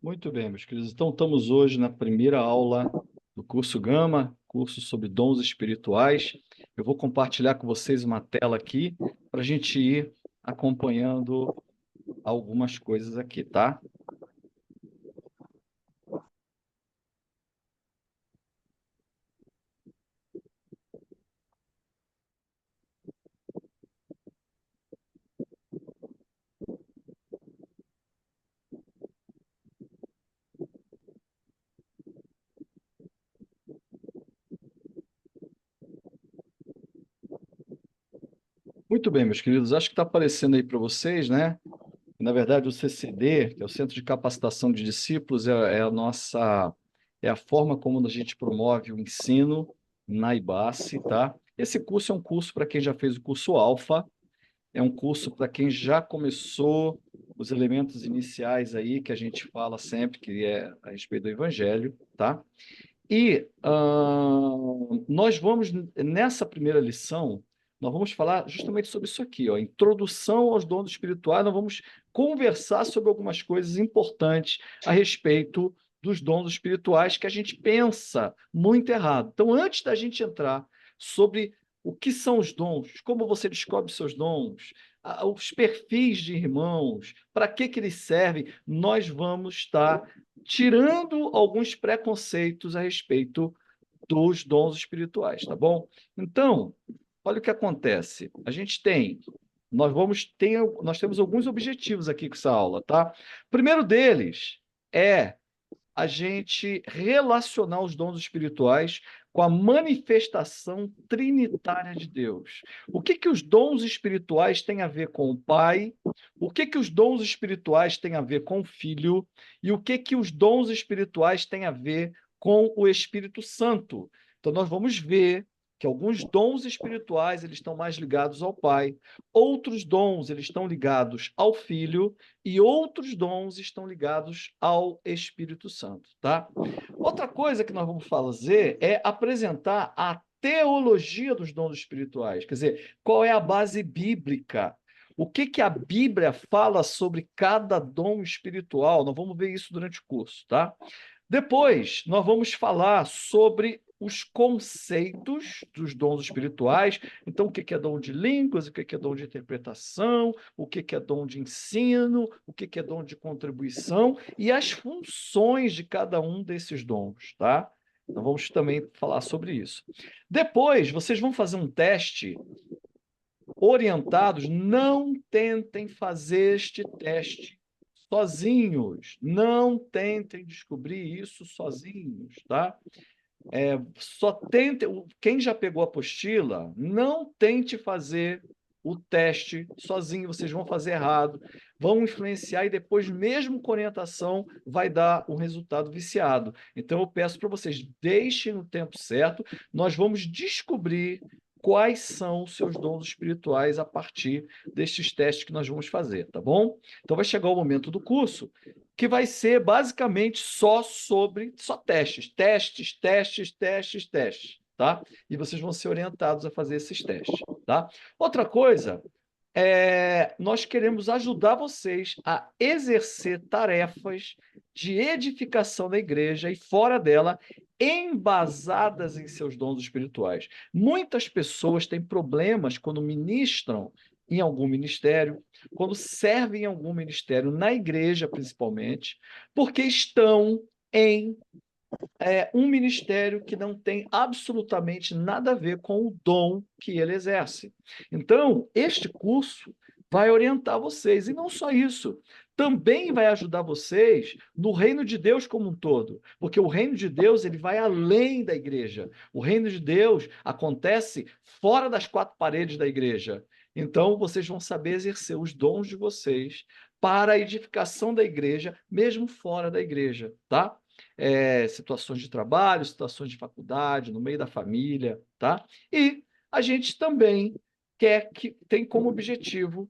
Muito bem, meus queridos. Então, estamos hoje na primeira aula do curso Gama, curso sobre dons espirituais. Eu vou compartilhar com vocês uma tela aqui para a gente ir acompanhando algumas coisas aqui, tá? Muito bem, meus queridos. Acho que está aparecendo aí para vocês, né? Na verdade, o CCD, que é o Centro de Capacitação de Discípulos, é a forma como a gente promove o ensino na IBASE, tá? Esse curso é um curso para quem já fez o curso Alfa. É um curso para quem já começou os elementos iniciais aí que a gente fala sempre, que é a respeito do Evangelho, tá? E nós vamos, nessa primeira lição, nós vamos falar justamente sobre isso aqui, ó, introdução aos dons espirituais. Nós vamos conversar sobre algumas coisas importantes a respeito dos dons espirituais que a gente pensa muito errado. Então, antes da gente entrar sobre o que são os dons, como você descobre seus dons, os perfis de irmãos, para que eles servem, nós vamos estar tirando alguns preconceitos a respeito dos dons espirituais, tá bom? Então, olha o que acontece. Nós temos alguns objetivos aqui com essa aula, tá? O primeiro deles é a gente relacionar os dons espirituais com a manifestação trinitária de Deus. O que que os dons espirituais têm a ver com o Pai? O que que os dons espirituais têm a ver com o Filho? E o que que os dons espirituais têm a ver com o Espírito Santo? Então nós vamos ver que alguns dons espirituais eles estão mais ligados ao Pai, outros dons eles estão ligados ao Filho e outros dons estão ligados ao Espírito Santo, tá? Outra coisa que nós vamos fazer é apresentar a teologia dos dons espirituais, quer dizer, qual é a base bíblica? O que que a Bíblia fala sobre cada dom espiritual? Nós vamos ver isso durante o curso, tá? Depois, nós vamos falar sobre os conceitos dos dons espirituais. Então, o que é dom de línguas, o que é dom de interpretação, o que é dom de ensino, o que é dom de contribuição e as funções de cada um desses dons, tá? Então, vamos também falar sobre isso. Depois, vocês vão fazer um teste orientados. Não tentem fazer este teste sozinhos. Não tentem descobrir isso sozinhos, tá? Só tente. Quem já pegou a apostila, não tente fazer o teste sozinho, vocês vão fazer errado, vão influenciar e depois, mesmo com orientação, vai dar um resultado viciado. Então, eu peço para vocês, deixem no tempo certo, nós vamos descobrir quais são os seus dons espirituais a partir destes testes que nós vamos fazer, tá bom? Então, vai chegar o momento do curso que vai ser basicamente só testes, testes, testes, testes, testes, tá? E vocês vão ser orientados a fazer esses testes, tá? Outra coisa nós queremos ajudar vocês a exercer tarefas de edificação da igreja e fora dela, embasadas em seus dons espirituais. Muitas pessoas têm problemas quando ministram em algum ministério, quando servem em algum ministério, na igreja principalmente, porque estão em um ministério que não tem absolutamente nada a ver com o dom que ele exerce. Então, este curso vai orientar vocês, e não só isso, também vai ajudar vocês no reino de Deus como um todo, porque o reino de Deus ele vai além da igreja. O reino de Deus acontece fora das quatro paredes da igreja. Então, vocês vão saber exercer os dons de vocês para a edificação da igreja, mesmo fora da igreja, tá? Situações de trabalho, situações de faculdade, no meio da família, tá? E a gente também tem como objetivo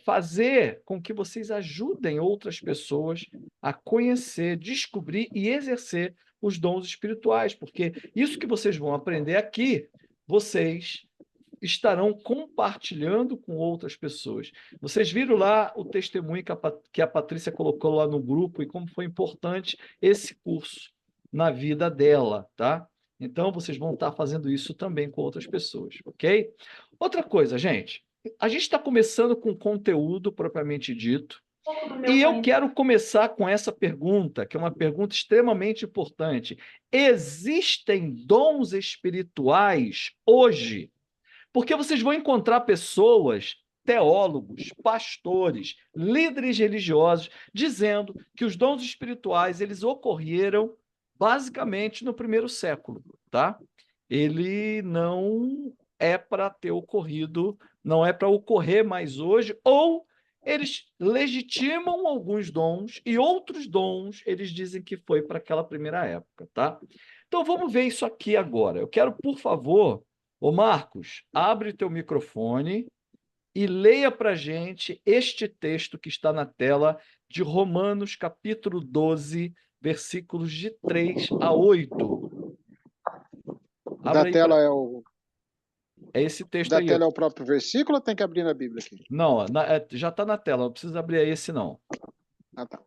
fazer com que vocês ajudem outras pessoas a conhecer, descobrir e exercer os dons espirituais, porque isso que vocês vão aprender aqui, vocês estarão compartilhando com outras pessoas. Vocês viram lá o testemunho que a Patrícia colocou lá no grupo e como foi importante esse curso na vida dela, tá? Então, vocês vão estar fazendo isso também com outras pessoas, ok? Outra coisa, gente, a gente está começando com conteúdo propriamente dito, e eu quero começar com essa pergunta, que é uma pergunta extremamente importante. Existem dons espirituais hoje? Porque vocês vão encontrar pessoas, teólogos, pastores, líderes religiosos, dizendo que os dons espirituais eles ocorreram basicamente no primeiro século, tá? Ele não é para ter ocorrido, não é para ocorrer mais hoje, ou eles legitimam alguns dons e outros dons eles dizem que foi para aquela primeira época, tá? Então vamos ver isso aqui agora. Eu quero, por favor, ô Marcos, abre teu microfone e leia para a gente este texto que está na tela de Romanos, capítulo 12, versículos de 3 a 8. Da Abre aí pra... tela é o É esse texto da aí. tela é o próprio versículo ou tem que abrir na Bíblia aqui? Não, já está na tela, não precisa abrir esse não. Ah, tá.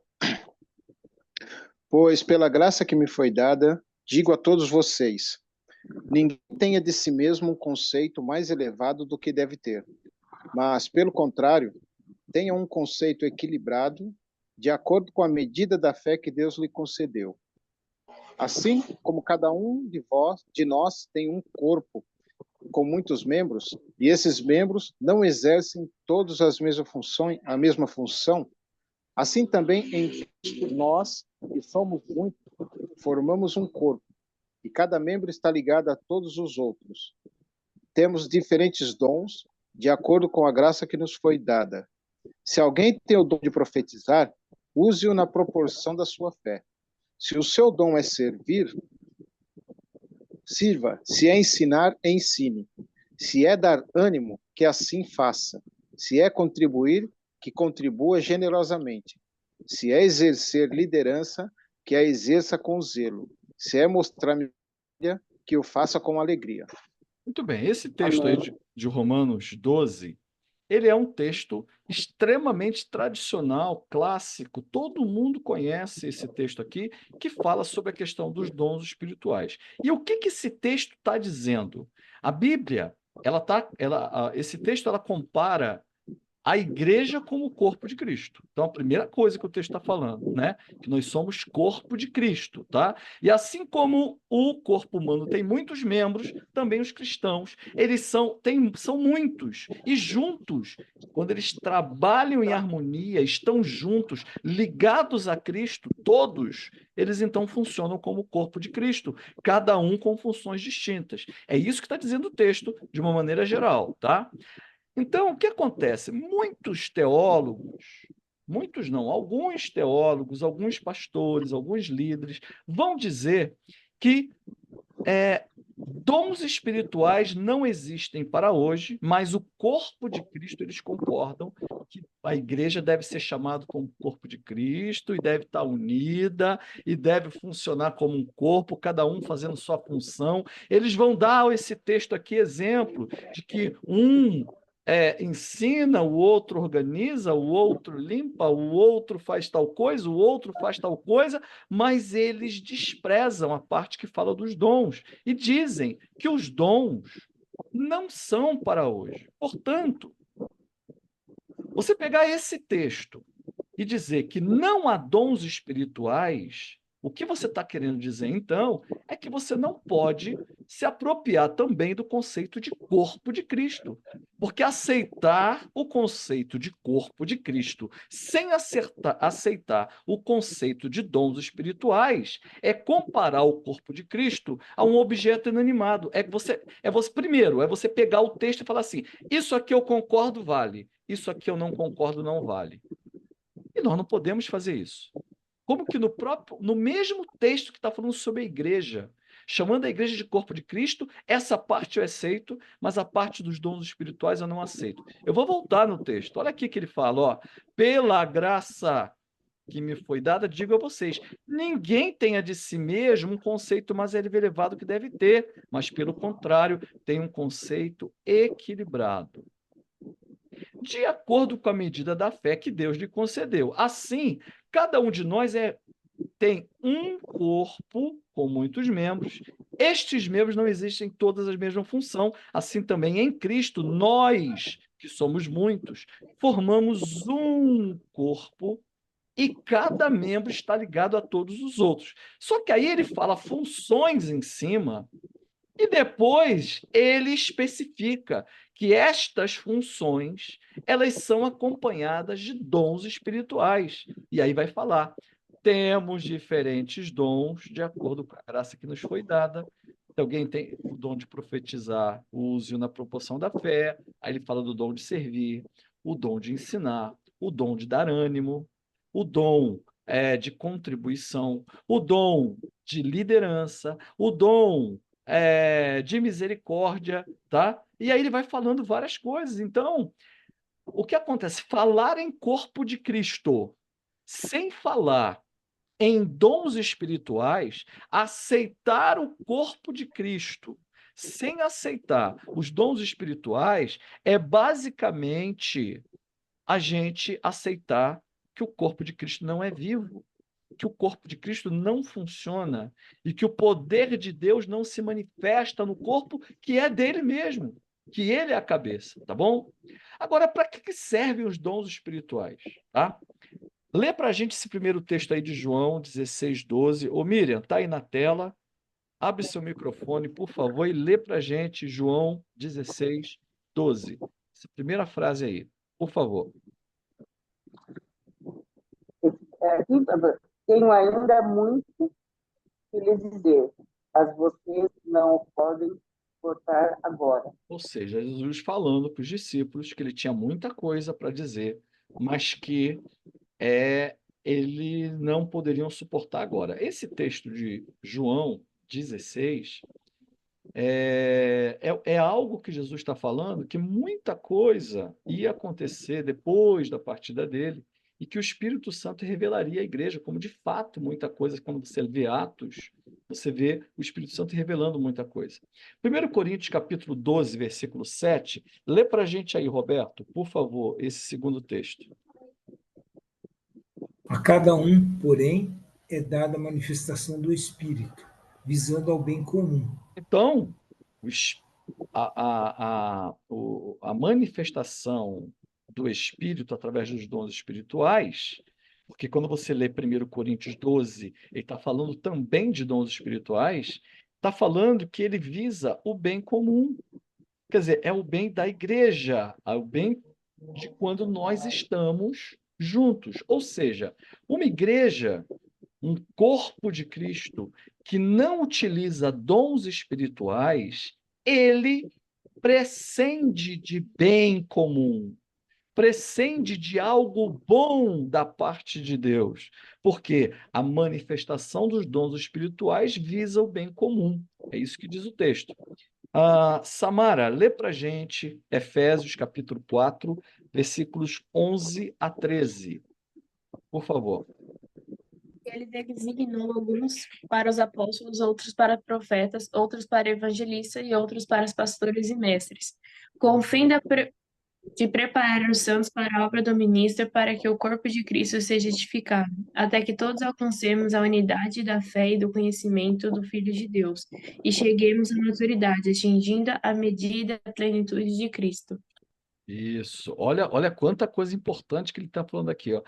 Pois pela graça que me foi dada, digo a todos vocês, ninguém tenha de si mesmo um conceito mais elevado do que deve ter, mas, pelo contrário, tenha um conceito equilibrado, de acordo com a medida da fé que Deus lhe concedeu. Assim como cada um de nós tem um corpo com muitos membros, e esses membros não exercem todas a mesma função, assim também em Cristo nós, que somos muitos, formamos um corpo, e cada membro está ligado a todos os outros. Temos diferentes dons, de acordo com a graça que nos foi dada. Se alguém tem o dom de profetizar, use-o na proporção da sua fé. Se o seu dom é servir, sirva. Se é ensinar, ensine. Se é dar ânimo, que assim faça. Se é contribuir, que contribua generosamente. Se é exercer liderança, que a exerça com zelo. Se é mostrar misericórdia, que o faça com alegria. Muito bem, esse texto aí de Romanos 12, ele é um texto extremamente tradicional, clássico. Todo mundo conhece esse texto aqui, que fala sobre a questão dos dons espirituais. E o que esse texto está dizendo? A Bíblia, esse texto ela compara a igreja como o corpo de Cristo. Então, a primeira coisa que o texto está falando, né? Que nós somos corpo de Cristo, tá? E assim como o corpo humano tem muitos membros, também os cristãos, eles são muitos. E juntos, quando eles trabalham em harmonia, estão juntos, ligados a Cristo, todos, eles então funcionam como o corpo de Cristo, cada um com funções distintas. É isso que está dizendo o texto, de uma maneira geral, tá? Então, o que acontece? Muitos não, alguns teólogos, alguns pastores, alguns líderes vão dizer que dons espirituais não existem para hoje, mas o corpo de Cristo, eles concordam que a igreja deve ser chamada como corpo de Cristo e deve estar unida e deve funcionar como um corpo, cada um fazendo sua função. Eles vão dar esse texto aqui exemplo de que ensina, o outro organiza, o outro limpa, o outro faz tal coisa, o outro faz tal coisa, mas eles desprezam a parte que fala dos dons e dizem que os dons não são para hoje. Portanto, você pegar esse texto e dizer que não há dons espirituais, o que você está querendo dizer, então, é que você não pode se apropriar também do conceito de corpo de Cristo. Porque aceitar o conceito de corpo de Cristo sem aceitar o conceito de dons espirituais é comparar o corpo de Cristo a um objeto inanimado. Primeiro, é você pegar o texto e falar assim: isso aqui eu concordo, vale. Isso aqui eu não concordo, não vale. E nós não podemos fazer isso. Como que no mesmo texto que está falando sobre a igreja, chamando a igreja de corpo de Cristo, essa parte eu aceito, mas a parte dos dons espirituais eu não aceito. Eu vou voltar no texto. Olha aqui que ele fala, ó, pela graça que me foi dada, digo a vocês: ninguém tenha de si mesmo um conceito mais elevado que deve ter, mas, pelo contrário, tem um conceito equilibrado, de acordo com a medida da fé que Deus lhe concedeu. Assim, cada um de nós tem um corpo com muitos membros. Estes membros não existem todas a mesma função. Assim também em Cristo, nós, que somos muitos, formamos um corpo e cada membro está ligado a todos os outros. Só que aí ele fala funções em cima e depois ele especifica que estas funções, elas são acompanhadas de dons espirituais. E aí vai falar: temos diferentes dons de acordo com a graça que nos foi dada. Se alguém tem o dom de profetizar, use-o na proporção da fé. Aí ele fala do dom de servir, o dom de ensinar, o dom de dar ânimo, o dom de contribuição, o dom de liderança, o dom de misericórdia, tá? E aí ele vai falando várias coisas. Então, o que acontece? Falar em corpo de Cristo, sem falar em dons espirituais, aceitar o corpo de Cristo, sem aceitar os dons espirituais, é basicamente a gente aceitar que o corpo de Cristo não é vivo, que o corpo de Cristo não funciona e que o poder de Deus não se manifesta no corpo que é dele mesmo, que ele é a cabeça, tá bom? Agora, para que servem os dons espirituais, tá? Lê para a gente esse primeiro texto aí de João 16:12. Ô, Miriam, tá aí na tela. Abre seu microfone, por favor, e lê para a gente João 16:12. Essa primeira frase aí, por favor. Tenho ainda muito que lhes dizer, mas vocês não o podem suportar agora. Ou seja, Jesus falando para os discípulos que ele tinha muita coisa para dizer, mas que eles não poderiam suportar agora. Esse texto de João 16 é algo que Jesus está falando, que muita coisa ia acontecer depois da partida dele e que o Espírito Santo revelaria à igreja, como de fato muita coisa, quando você vê Atos, você vê o Espírito Santo revelando muita coisa. 1 Coríntios capítulo 12, versículo 7, lê para a gente aí, Roberto, por favor, esse segundo texto. A cada um, porém, é dada a manifestação do Espírito, visando ao bem comum. Então, a manifestação do Espírito através dos dons espirituais, porque quando você lê 1 Coríntios 12, ele está falando também de dons espirituais, está falando que ele visa o bem comum. Quer dizer, é o bem da igreja, é o bem de quando nós estamos juntos. Ou seja, uma igreja, um corpo de Cristo que não utiliza dons espirituais, ele prescinde de bem comum, prescinde de algo bom da parte de Deus, porque a manifestação dos dons espirituais visa o bem comum. É isso que diz o texto. Samara, lê para a gente Efésios capítulo 4, versículos 11 a 13. Por favor. Ele designou alguns para os apóstolos, outros para profetas, outros para evangelistas e outros para pastores e mestres, com o fim de preparar os santos para a obra do ministro, para que o corpo de Cristo seja edificado, até que todos alcancemos a unidade da fé e do conhecimento do Filho de Deus, e cheguemos à maturidade, atingindo a medida da plenitude de Cristo. Isso. Olha quanta coisa importante que ele está falando aqui, ó.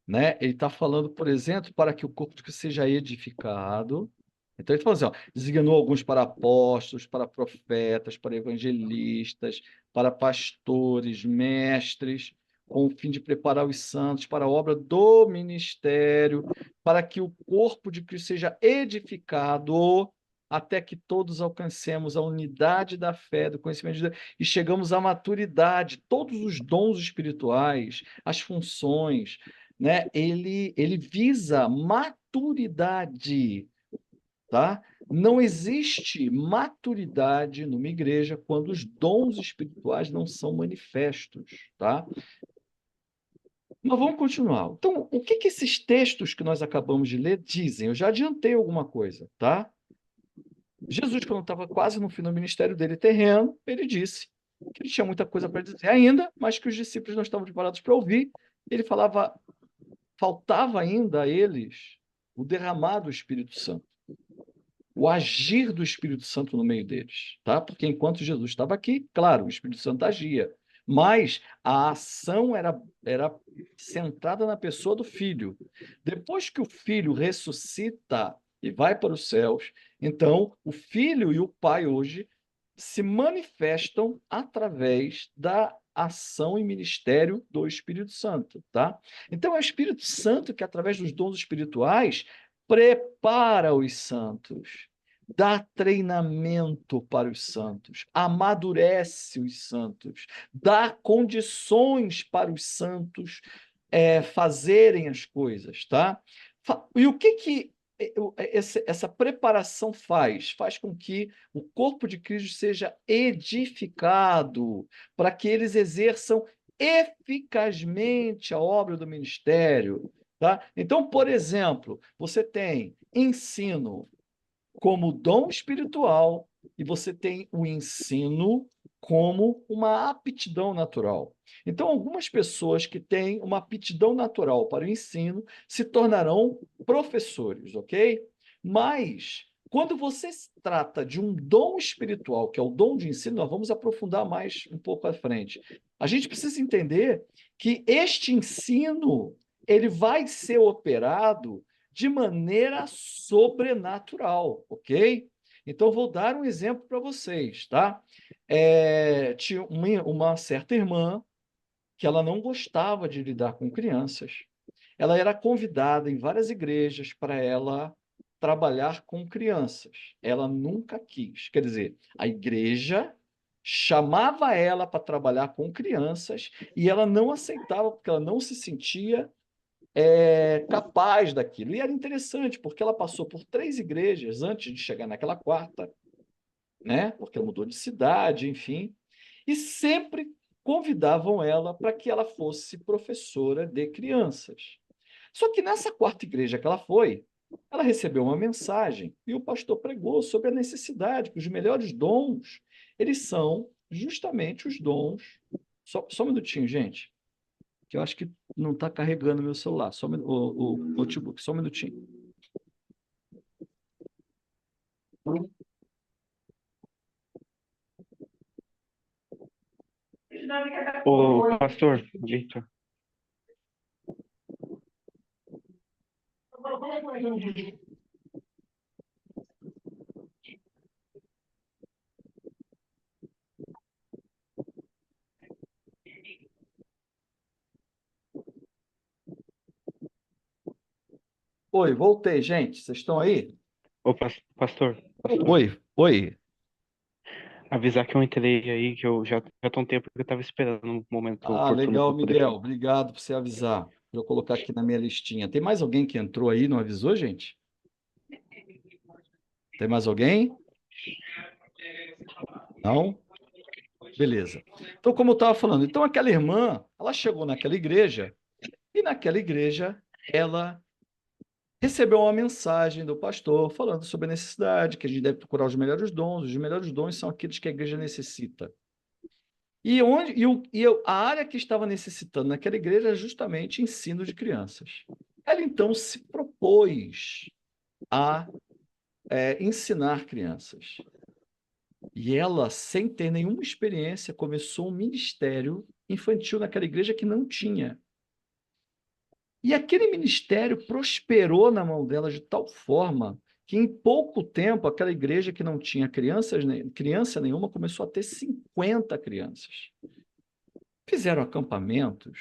Né? Ele está falando, por exemplo, para que o corpo de Cristo seja edificado. Então ele fala assim, ó, designou alguns para apóstolos, para profetas, para evangelistas, para pastores, mestres, com o fim de preparar os santos para a obra do ministério, para que o corpo de Cristo seja edificado até que todos alcancemos a unidade da fé, do conhecimento de Deus, e chegamos à maturidade. Todos os dons espirituais, as funções, né? Ele visa maturidade, tá? Não existe maturidade numa igreja quando os dons espirituais não são manifestos, tá? Mas vamos continuar. Então, o que esses textos que nós acabamos de ler dizem? Eu já adiantei alguma coisa, tá? Jesus, quando estava quase no fim do ministério dele terreno, ele disse que ele tinha muita coisa para dizer ainda, mas que os discípulos não estavam preparados para ouvir. Ele falava, faltava ainda a eles o derramar do Espírito Santo, o agir do Espírito Santo no meio deles, tá? Porque enquanto Jesus estava aqui, claro, o Espírito Santo agia, mas a ação era centrada na pessoa do Filho. Depois que o Filho ressuscita e vai para os céus, então o Filho e o Pai hoje se manifestam através da ação e ministério do Espírito Santo, tá? Então é o Espírito Santo que, através dos dons espirituais, prepara os santos, dá treinamento para os santos, amadurece os santos, dá condições para os santos fazerem as coisas, tá? E o que essa preparação faz? Faz com que o corpo de Cristo seja edificado, para que eles exerçam eficazmente a obra do ministério, tá? Então, por exemplo, você tem ensino como dom espiritual e você tem o ensino como uma aptidão natural. Então, algumas pessoas que têm uma aptidão natural para o ensino se tornarão professores, ok? Mas, quando você se trata de um dom espiritual, que é o dom de ensino, nós vamos aprofundar mais um pouco à frente. A gente precisa entender que este ensino ele vai ser operado de maneira sobrenatural, ok? Então, vou dar um exemplo para vocês, tá? Tinha uma certa irmã que ela não gostava de lidar com crianças. Ela era convidada em várias igrejas para ela trabalhar com crianças. Ela nunca quis. Quer dizer, a igreja chamava ela para trabalhar com crianças e ela não aceitava porque ela não se sentia capaz daquilo. E era interessante, porque ela passou por 3 igrejas antes de chegar naquela quarta, né? Porque ela mudou de cidade, enfim, e sempre convidavam ela para que ela fosse professora de crianças. Só que nessa quarta igreja que ela foi, ela recebeu uma mensagem e o pastor pregou sobre a necessidade que os melhores dons, eles são justamente os dons. Só um minutinho, gente, que eu acho que não está carregando meu celular, o notebook, só um minutinho. O pastor, Victor. Oi, voltei, gente. Vocês estão aí? Ô, pastor, Oi. avisar que eu entrei aí, que eu já tô um tempo que eu tava esperando um momento Ah, oportuno legal, para poder Miguel. falar. Obrigado por você avisar. Vou colocar aqui na minha listinha. Tem mais alguém que entrou aí e não avisou, gente? Tem mais alguém? Não? Beleza. Então, como eu estava falando, então aquela irmã, ela chegou naquela igreja e naquela igreja ela recebeu uma mensagem do pastor falando sobre a necessidade, que a gente deve procurar os melhores dons são aqueles que a igreja necessita. A área que estava necessitando naquela igreja era justamente ensino de crianças. Ela então se propôs a ensinar crianças. E ela, sem ter nenhuma experiência, começou um ministério infantil naquela igreja que não tinha. E aquele ministério prosperou na mão dela de tal forma que, em pouco tempo, aquela igreja que não tinha criança nenhuma começou a ter 50 crianças. Fizeram acampamentos,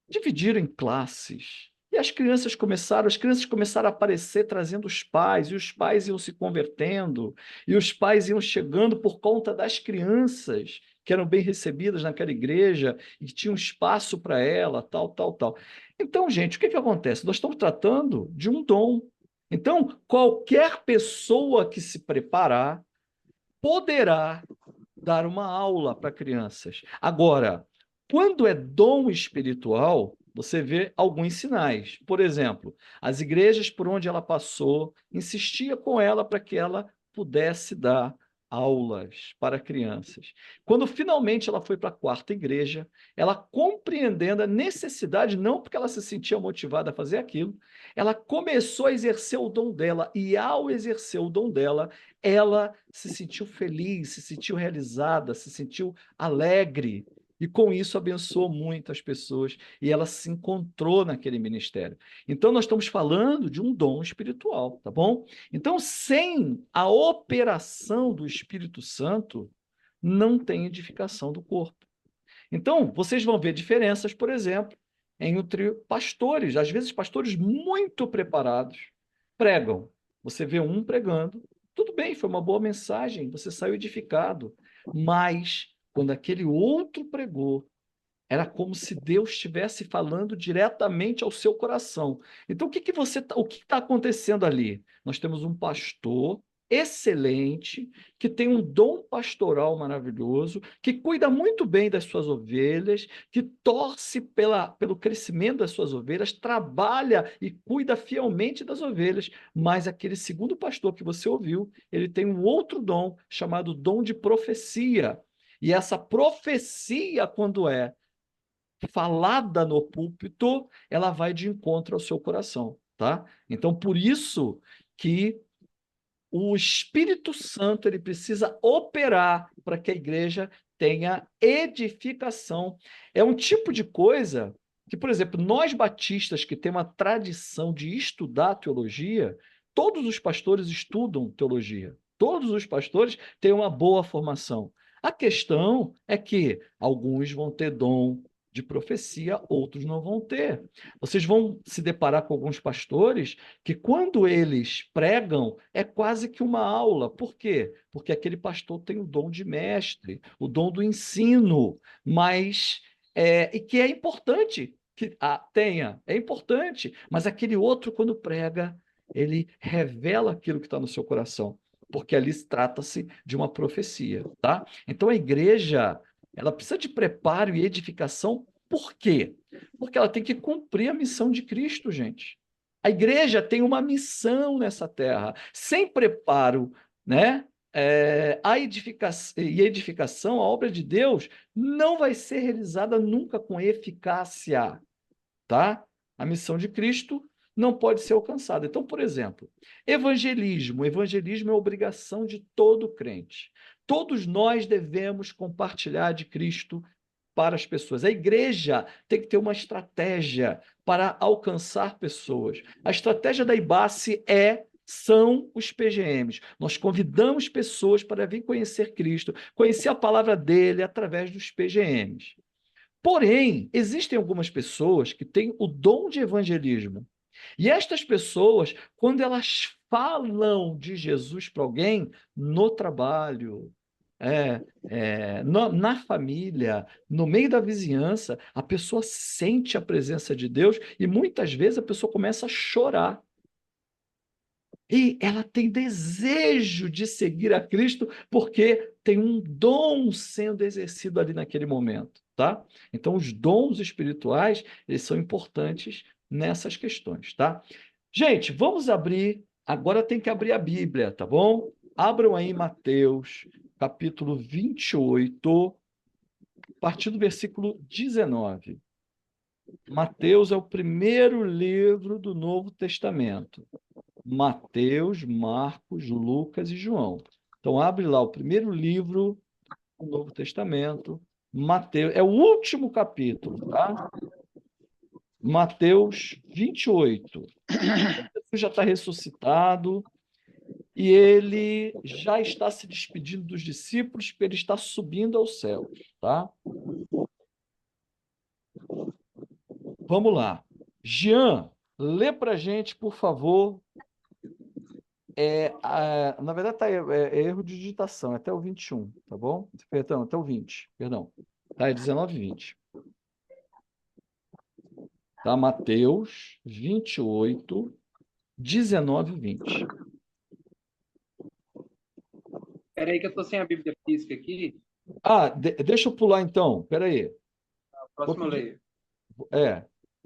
dividiram em classes. E as crianças começaram a aparecer trazendo os pais, e os pais iam se convertendo, e os pais iam chegando por conta das crianças que eram bem recebidas naquela igreja e que tinham espaço para ela, tal, tal, tal. Então, gente, o que acontece? Nós estamos tratando de um dom. Então, qualquer pessoa que se preparar poderá dar uma aula para crianças. Agora, quando é dom espiritual, você vê alguns sinais. Por exemplo, as igrejas por onde ela passou, insistia com ela para que ela pudesse dar aulas para crianças. Quando finalmente ela foi para a quarta igreja, ela compreendendo a necessidade, não porque ela se sentia motivada a fazer aquilo, ela começou a exercer o dom dela, e ao exercer o dom dela, ela se sentiu feliz, se sentiu realizada, se sentiu alegre, e com isso abençoou muitas pessoas, e ela se encontrou naquele ministério. Então, nós estamos falando de um dom espiritual, tá bom? Então, sem a operação do Espírito Santo, não tem edificação do corpo. Então, vocês vão ver diferenças, por exemplo, entre pastores. Às vezes, pastores muito preparados pregam. Você vê um pregando, tudo bem, foi uma boa mensagem, você saiu edificado. Mas, quando aquele outro pregou, era como se Deus estivesse falando diretamente ao seu coração. Então, o que está acontecendo ali? Nós temos um pastor excelente, que tem um dom pastoral maravilhoso, que cuida muito bem das suas ovelhas, que torce pelo crescimento das suas ovelhas, trabalha e cuida fielmente das ovelhas, mas aquele segundo pastor que você ouviu, ele tem um outro dom, chamado dom de profecia. E essa profecia, quando é falada no púlpito, ela vai de encontro ao seu coração, tá? Então, por isso que o Espírito Santo ele precisa operar para que a igreja tenha edificação. É um tipo de coisa que, por exemplo, nós batistas que temos uma tradição de estudar teologia, todos os pastores estudam teologia. Todos os pastores têm uma boa formação. A questão é que alguns vão ter dom de profecia, outros não vão ter. Vocês vão se deparar com alguns pastores que, quando eles pregam, é quase que uma aula. Por quê? Porque aquele pastor tem o dom de mestre, o dom do ensino, mas e que é importante que tenha, é importante, mas aquele outro, quando prega, ele revela aquilo que está no seu coração, porque ali trata-se de uma profecia, tá? Então a igreja, ela precisa de preparo e edificação. Por quê? Porque ela tem que cumprir a missão de Cristo, gente. A igreja tem uma missão nessa terra. Sem preparo, né? A edificação, a obra de Deus, não vai ser realizada nunca com eficácia, tá? A missão de Cristo não pode ser alcançada. Então, por exemplo, evangelismo. Evangelismo é obrigação de todo crente. Todos nós devemos compartilhar de Cristo para as pessoas. A igreja tem que ter uma estratégia para alcançar pessoas. A estratégia da IBACE são os PGMs. Nós convidamos pessoas para vir conhecer Cristo, conhecer a palavra dele através dos PGMs. Porém, existem algumas pessoas que têm o dom de evangelismo. E estas pessoas, quando elas falam de Jesus para alguém, no trabalho, na família, no meio da vizinhança, a pessoa sente a presença de Deus e muitas vezes a pessoa começa a chorar. E ela tem desejo de seguir a Cristo porque tem um dom sendo exercido ali naquele momento, tá? Então, os dons espirituais, eles são importantes nessas questões, tá? Gente, vamos abrir, agora tem que abrir a Bíblia, tá bom? Abram aí Mateus, capítulo 28, a partir do versículo 19. Mateus é o primeiro livro do Novo Testamento. Mateus, Marcos, Lucas e João. Então, abre lá o primeiro livro do Novo Testamento. Mateus, é o último capítulo, tá? Mateus 28. Jesus já está ressuscitado e ele já está se despedindo dos discípulos, porque ele está subindo aos céus, tá? Vamos lá. Jean, lê para a gente, por favor. Na verdade, é erro de digitação, é até o 21, tá bom? Perdão, até o 20, perdão. Tá, é 19 e 20. Tá, Mateus 28, 19 e 20. Espera aí que eu estou sem a Bíblia física aqui. Deixa eu pular então, espera aí. O próximo eu leio.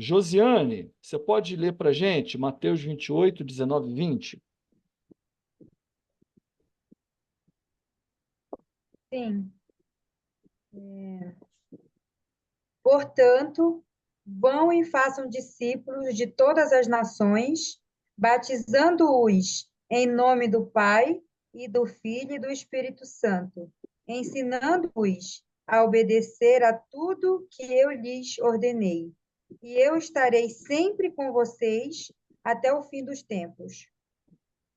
Josiane, você pode ler para a gente Mateus 28, 19 e 20? Sim. Portanto, vão e façam discípulos de todas as nações, batizando-os em nome do Pai e do Filho e do Espírito Santo, ensinando-os a obedecer a tudo que eu lhes ordenei. E eu estarei sempre com vocês até o fim dos tempos.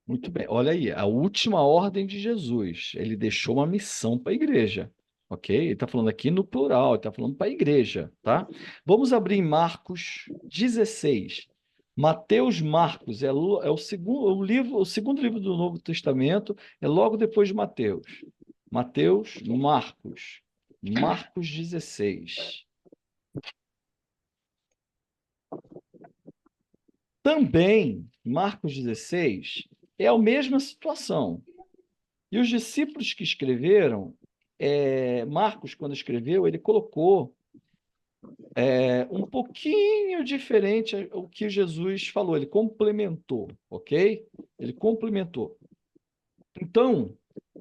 Muito bem. Olha aí, a última ordem de Jesus. Ele deixou uma missão para a igreja. Ok? Ele está falando aqui no plural, ele está falando para a igreja, tá? Vamos abrir em Marcos 16. Mateus, Marcos, é o segundo livro do Novo Testamento, é logo depois de Mateus. Mateus, Marcos. Marcos 16. Também, Marcos 16 é a mesma situação. E os discípulos que escreveram, Marcos, quando escreveu, ele colocou um pouquinho diferente o que Jesus falou, ele complementou, ok? Ele complementou. Então,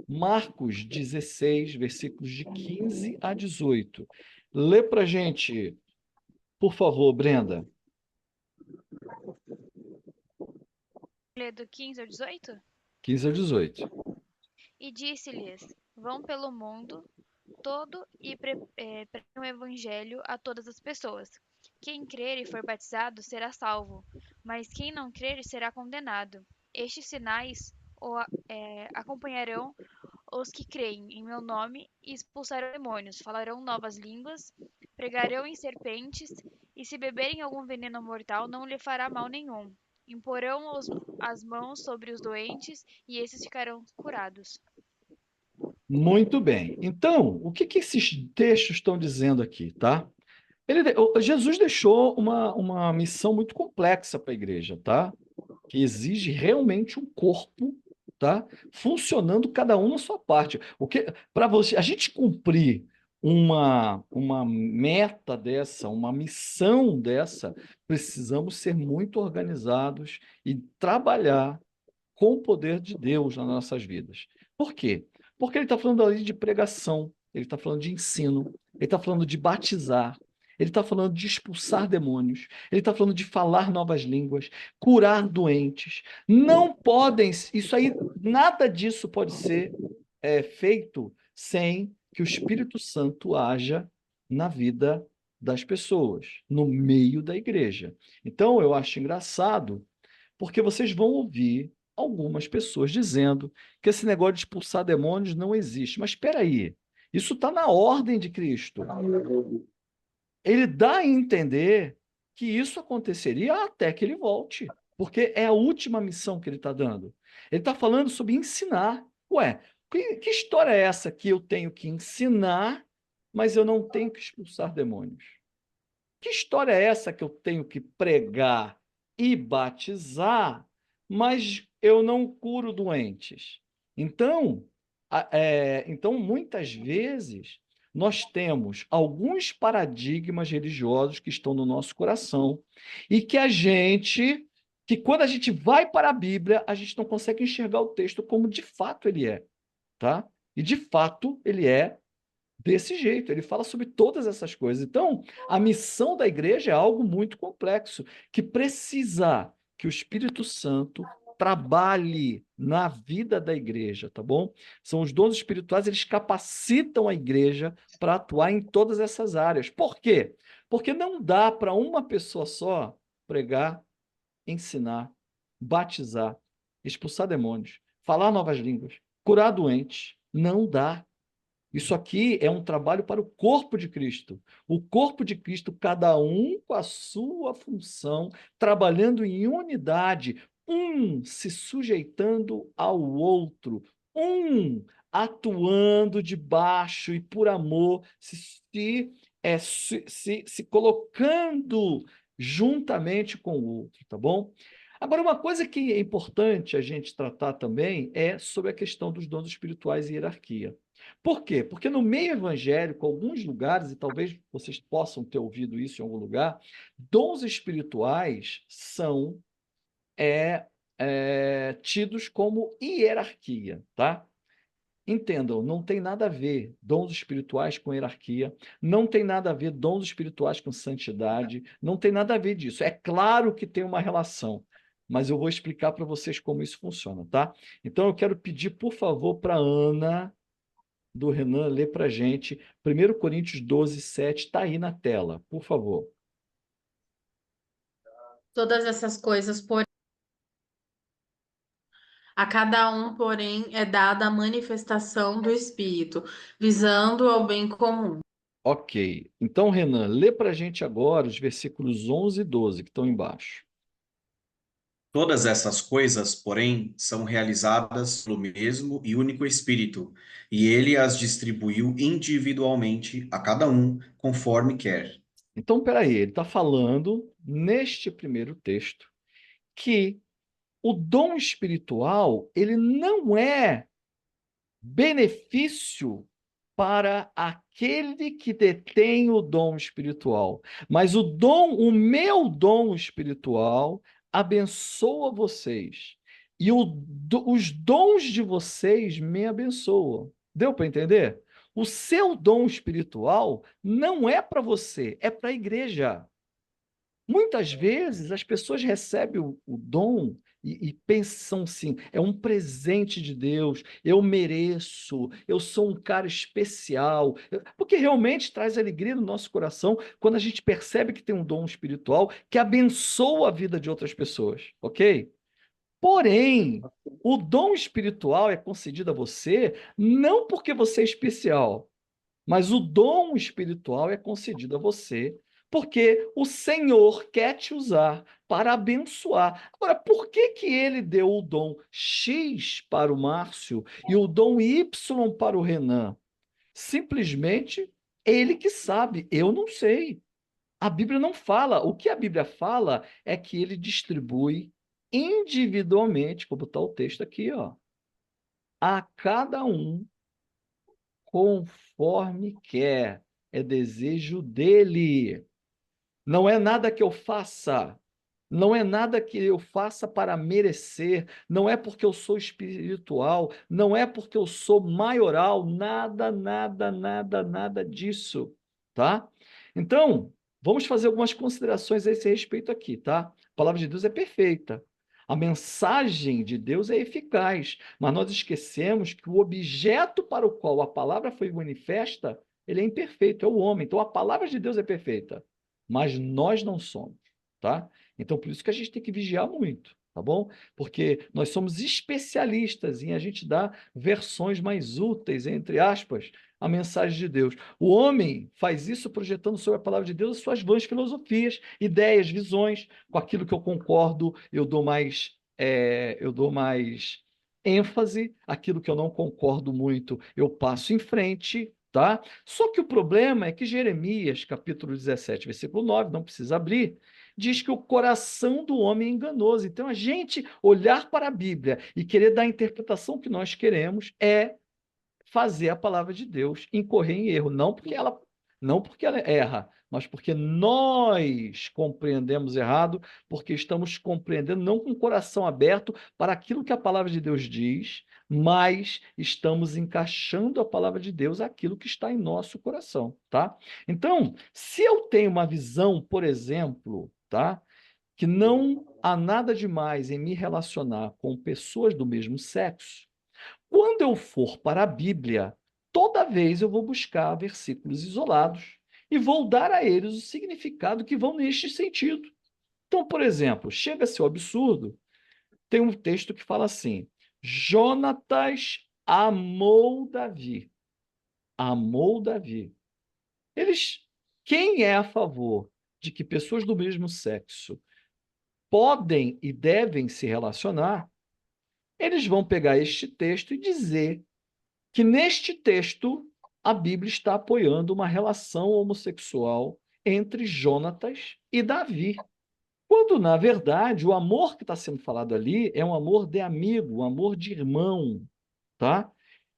Marcos 16, versículos de 15 a 18. Lê para a gente, por favor, Brenda. Lê do 15 ao 18? 15 a 18. E disse-lhes: Vão pelo mundo todo e preguem o evangelho a todas as pessoas. Quem crer e for batizado será salvo, mas quem não crer será condenado. Estes sinais acompanharão os que creem em meu nome e expulsarão demônios, falarão novas línguas, pregarão em serpentes, e se beberem algum veneno mortal não lhe fará mal nenhum. Imporão as mãos sobre os doentes e esses ficarão curados. Muito bem. Então, o que esses textos estão dizendo aqui, tá? Jesus deixou uma missão muito complexa para a igreja, tá? Que exige realmente um corpo, tá? Funcionando cada um na sua parte. Para você, a gente cumprir uma meta dessa, uma missão dessa, precisamos ser muito organizados e trabalhar com o poder de Deus nas nossas vidas. Por quê? Porque ele está falando ali de pregação, ele está falando de ensino, ele está falando de batizar, ele está falando de expulsar demônios, ele está falando de falar novas línguas, curar doentes. Não podem, isso aí, nada disso pode ser feito sem que o Espírito Santo haja na vida das pessoas, no meio da igreja. Então, eu acho engraçado, porque vocês vão ouvir algumas pessoas dizendo que esse negócio de expulsar demônios não existe. Mas espera aí, isso está na ordem de Cristo. Ele dá a entender que isso aconteceria até que ele volte, porque é a última missão que ele está dando. Ele está falando sobre ensinar. Ué, que história é essa que eu tenho que ensinar, mas eu não tenho que expulsar demônios? Que história é essa que eu tenho que pregar e batizar, mas eu não curo doentes? Então, muitas vezes, nós temos alguns paradigmas religiosos que estão no nosso coração e que quando a gente vai para a Bíblia, a gente não consegue enxergar o texto como de fato ele é, tá? E de fato ele é desse jeito, ele fala sobre todas essas coisas. Então, a missão da igreja é algo muito complexo, que precisa que o Espírito Santo trabalhe na vida da igreja, tá bom? São os dons espirituais, eles capacitam a igreja para atuar em todas essas áreas. Por quê? Porque não dá para uma pessoa só pregar, ensinar, batizar, expulsar demônios, falar novas línguas, curar doentes. Não dá. Isso aqui é um trabalho para o corpo de Cristo. O corpo de Cristo, cada um com a sua função, trabalhando em unidade, um se sujeitando ao outro, um atuando debaixo e por amor, se colocando juntamente com o outro, tá bom? Agora, uma coisa que é importante a gente tratar também é sobre a questão dos dons espirituais e hierarquia. Por quê? Porque no meio evangélico, alguns lugares, e talvez vocês possam ter ouvido isso em algum lugar, dons espirituais são tidos como hierarquia, tá? Entendam, não tem nada a ver dons espirituais com hierarquia, não tem nada a ver dons espirituais com santidade, não tem nada a ver disso. É claro que tem uma relação, mas eu vou explicar para vocês como isso funciona, tá? Então eu quero pedir, por favor, para Ana do Renan ler para a gente 1 Coríntios 12, 7, está aí na tela, por favor. Todas essas coisas, a cada um, porém, é dada a manifestação do Espírito, visando ao bem comum. Ok, então Renan, lê para a gente agora os versículos 11 e 12 que estão embaixo. Todas essas coisas, porém, são realizadas pelo mesmo e único Espírito, e ele as distribuiu individualmente a cada um, conforme quer. Então, peraí, ele está falando, neste primeiro texto, que o dom espiritual, ele não é benefício para aquele que detém o dom espiritual, mas o meu dom espiritual abençoa vocês, e os dons de vocês me abençoam. Deu para entender? O seu dom espiritual não é para você, é para a igreja. Muitas vezes as pessoas recebem o dom e pensam assim: é um presente de Deus, eu mereço, eu sou um cara especial. Porque realmente traz alegria no nosso coração quando a gente percebe que tem um dom espiritual que abençoa a vida de outras pessoas, ok? Porém, o dom espiritual é concedido a você não porque você é especial, mas o dom espiritual é concedido a você porque o Senhor quer te usar para abençoar. Agora, por que que ele deu o dom X para o Márcio e o dom Y para o Renan? Simplesmente ele que sabe, eu não sei. A Bíblia não fala. O que a Bíblia fala é que ele distribui individualmente, como está o texto aqui, ó, a cada um conforme quer. É desejo dele. Não é nada que eu faça. Não é nada que eu faça para merecer. Não é porque eu sou espiritual. Não é porque eu sou maioral. Nada, nada, nada, nada disso. Tá? Então, vamos fazer algumas considerações a esse respeito aqui, tá? A palavra de Deus é perfeita. A mensagem de Deus é eficaz, mas nós esquecemos que o objeto para o qual a palavra foi manifesta, ele é imperfeito, é o homem. Então a palavra de Deus é perfeita, mas nós não somos, tá? Então por isso que a gente tem que vigiar muito, tá bom? Porque nós somos especialistas em a gente dar versões mais úteis, entre aspas, a mensagem de Deus. O homem faz isso projetando sobre a palavra de Deus as suas vãs filosofias, ideias, visões. Com aquilo que eu concordo, eu dou mais ênfase. Aquilo que eu não concordo muito, eu passo em frente, tá? Só que o problema é que Jeremias, capítulo 17, versículo 9, não precisa abrir, diz que o coração do homem é enganoso. Então, a gente olhar para a Bíblia e querer dar a interpretação que nós queremos é fazer a palavra de Deus incorrer em erro, não porque ela erra, mas porque nós compreendemos errado, porque estamos compreendendo não com o coração aberto para aquilo que a palavra de Deus diz, mas estamos encaixando a palavra de Deus aquilo que está em nosso coração, tá? Então, se eu tenho uma visão, por exemplo, tá, que não há nada demais em me relacionar com pessoas do mesmo sexo, quando eu for para a Bíblia, toda vez eu vou buscar versículos isolados e vou dar a eles o significado que vão neste sentido. Então, por exemplo, chega a ser um absurdo, tem um texto que fala assim: Jonatas amou Davi. Amou Davi. Quem é a favor de que pessoas do mesmo sexo podem e devem se relacionar, eles vão pegar este texto e dizer que neste texto a Bíblia está apoiando uma relação homossexual entre Jonatas e Davi. Quando, na verdade, o amor que está sendo falado ali é um amor de amigo, um amor de irmão, tá?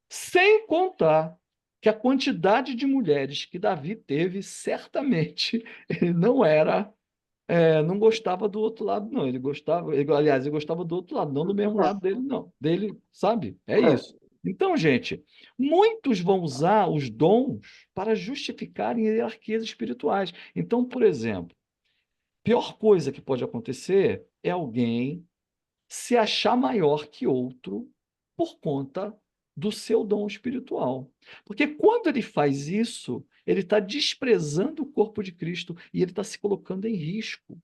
Sem contar que a quantidade de mulheres que Davi teve, certamente, ele não era, não gostava do outro lado, não. Aliás, ele gostava do outro lado, não do mesmo lado dele, não. Dele, sabe? É isso. Então, gente, muitos vão usar os dons para justificarem hierarquias espirituais. Então, por exemplo, pior coisa que pode acontecer é alguém se achar maior que outro por conta do seu dom espiritual. Porque quando ele faz isso, ele está desprezando o corpo de Cristo e ele está se colocando em risco.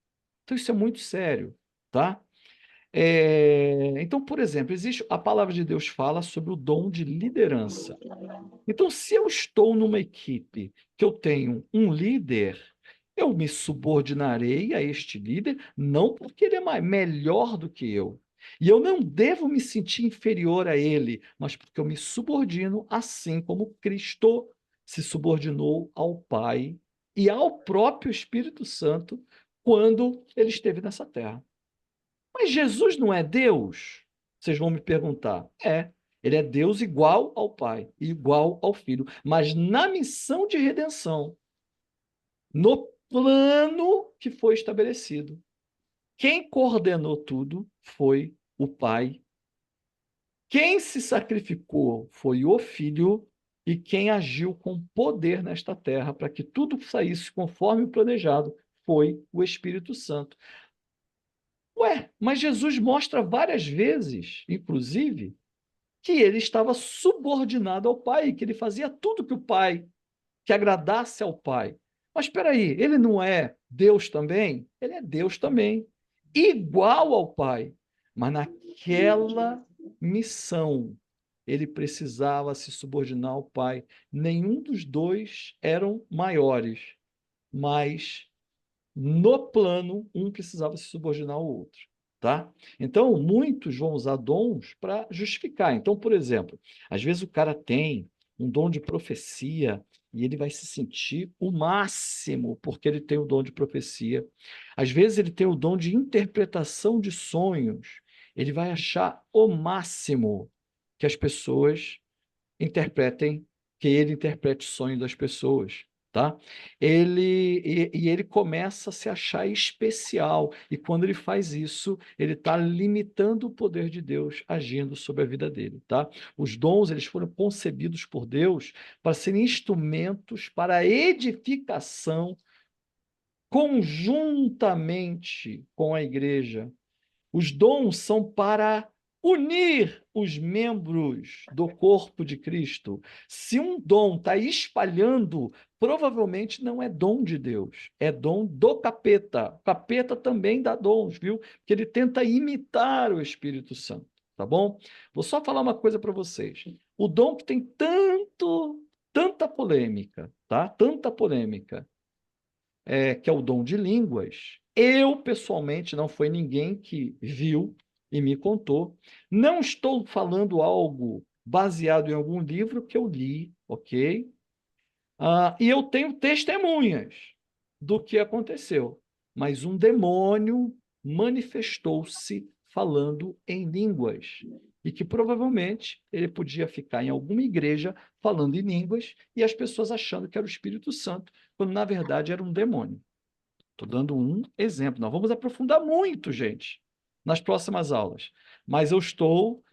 Então, isso é muito sério, tá? Então, por exemplo, existe a palavra de Deus fala sobre o dom de liderança. Então, se eu estou numa equipe que eu tenho um líder, eu me subordinarei a este líder, não porque ele é melhor do que eu. E eu não devo me sentir inferior a ele, mas porque eu me subordino assim como Cristo se subordinou ao Pai e ao próprio Espírito Santo quando ele esteve nessa terra. Mas Jesus não é Deus? Vocês vão me perguntar. Ele é Deus igual ao Pai, igual ao Filho, mas na missão de redenção, no plano que foi estabelecido. Quem coordenou tudo foi o Pai. Quem se sacrificou foi o Filho e quem agiu com poder nesta terra para que tudo saísse conforme o planejado foi o Espírito Santo. Mas Jesus mostra várias vezes, inclusive, que ele estava subordinado ao Pai, que ele fazia tudo que o Pai, que agradasse ao Pai. Mas espera aí, ele não é Deus também? Ele é Deus também, igual ao Pai. Mas naquela missão, ele precisava se subordinar ao Pai. Nenhum dos dois eram maiores, mas no plano, um precisava se subordinar ao outro, tá? Então, muitos vão usar dons para justificar. Então, por exemplo, às vezes o cara tem um dom de profecia e ele vai se sentir o máximo porque ele tem o dom de profecia. Às vezes ele tem o dom de interpretação de sonhos. Ele vai achar o máximo que as pessoas interpretem, que ele interprete o sonho das pessoas. Tá? Ele começa a se achar especial, e quando ele faz isso, ele está limitando o poder de Deus agindo sobre a vida dele. Tá? Os dons eles foram concebidos por Deus para serem instrumentos para a edificação conjuntamente com a igreja. Os dons são para unir os membros do corpo de Cristo. Se um dom está espalhando, provavelmente não é dom de Deus, é dom do capeta. O capeta também dá dons, viu? Porque ele tenta imitar o Espírito Santo, tá bom? Vou só falar uma coisa para vocês. O dom que tem tanta polêmica, tá? Tanta polêmica, que é o dom de línguas. Eu, pessoalmente, não foi ninguém que viu e me contou. Não estou falando algo baseado em algum livro que eu li, ok? E eu tenho testemunhas do que aconteceu. Mas um demônio manifestou-se falando em línguas. E que provavelmente ele podia ficar em alguma igreja falando em línguas e as pessoas achando que era o Espírito Santo, quando na verdade era um demônio. Estou dando um exemplo. Nós vamos aprofundar muito, gente, nas próximas aulas. Mas eu estou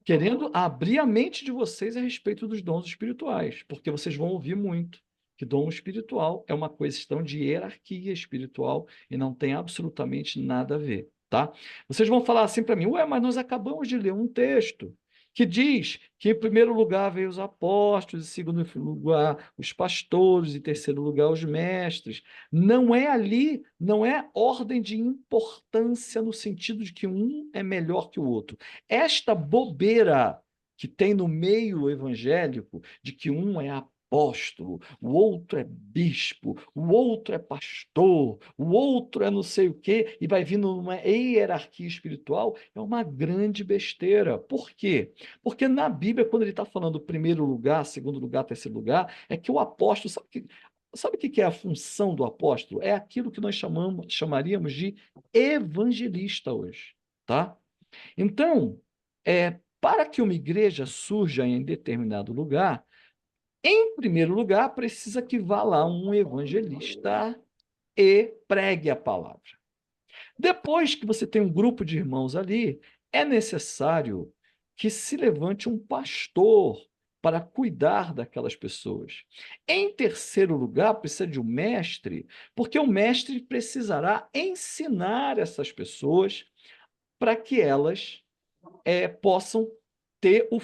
querendo abrir a mente de vocês a respeito dos dons espirituais, porque vocês vão ouvir muito que dom espiritual é uma questão de hierarquia espiritual e não tem absolutamente nada a ver, tá? Vocês vão falar assim para mim, mas nós acabamos de ler um texto que diz que em primeiro lugar veio os apóstolos, em segundo lugar os pastores, em terceiro lugar os mestres. Não é ali, não é ordem de importância no sentido de que um é melhor que o outro. Esta bobeira que tem no meio evangélico de que um é apóstolo, o outro é bispo, o outro é pastor, o outro é não sei o quê, e vai vindo uma hierarquia espiritual, é uma grande besteira. Por quê? Porque na Bíblia, quando ele está falando primeiro lugar, segundo lugar, terceiro lugar, é que o apóstolo, sabe que Sabe o que é a função do apóstolo? É aquilo que nós chamaríamos de evangelista hoje, tá? Então, para que uma igreja surja em determinado lugar, em primeiro lugar, precisa que vá lá um evangelista e pregue a palavra. Depois que você tem um grupo de irmãos ali, é necessário que se levante um pastor para cuidar daquelas pessoas. Em terceiro lugar, precisa de um mestre, porque o mestre precisará ensinar essas pessoas para que elas possam ter o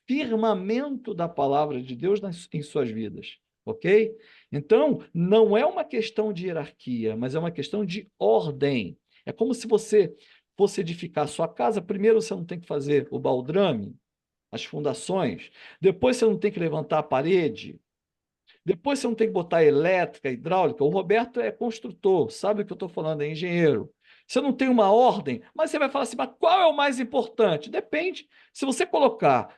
firmamento da palavra de Deus em suas vidas, ok? Então, não é uma questão de hierarquia, mas é uma questão de ordem. É como se você fosse edificar a sua casa, primeiro você não tem que fazer o baldrame, as fundações, depois você não tem que levantar a parede, depois você não tem que botar elétrica, hidráulica. O Roberto é construtor, sabe o que eu estou falando, é engenheiro. Você não tem uma ordem, mas você vai falar assim, mas qual é o mais importante? Depende. Se você colocar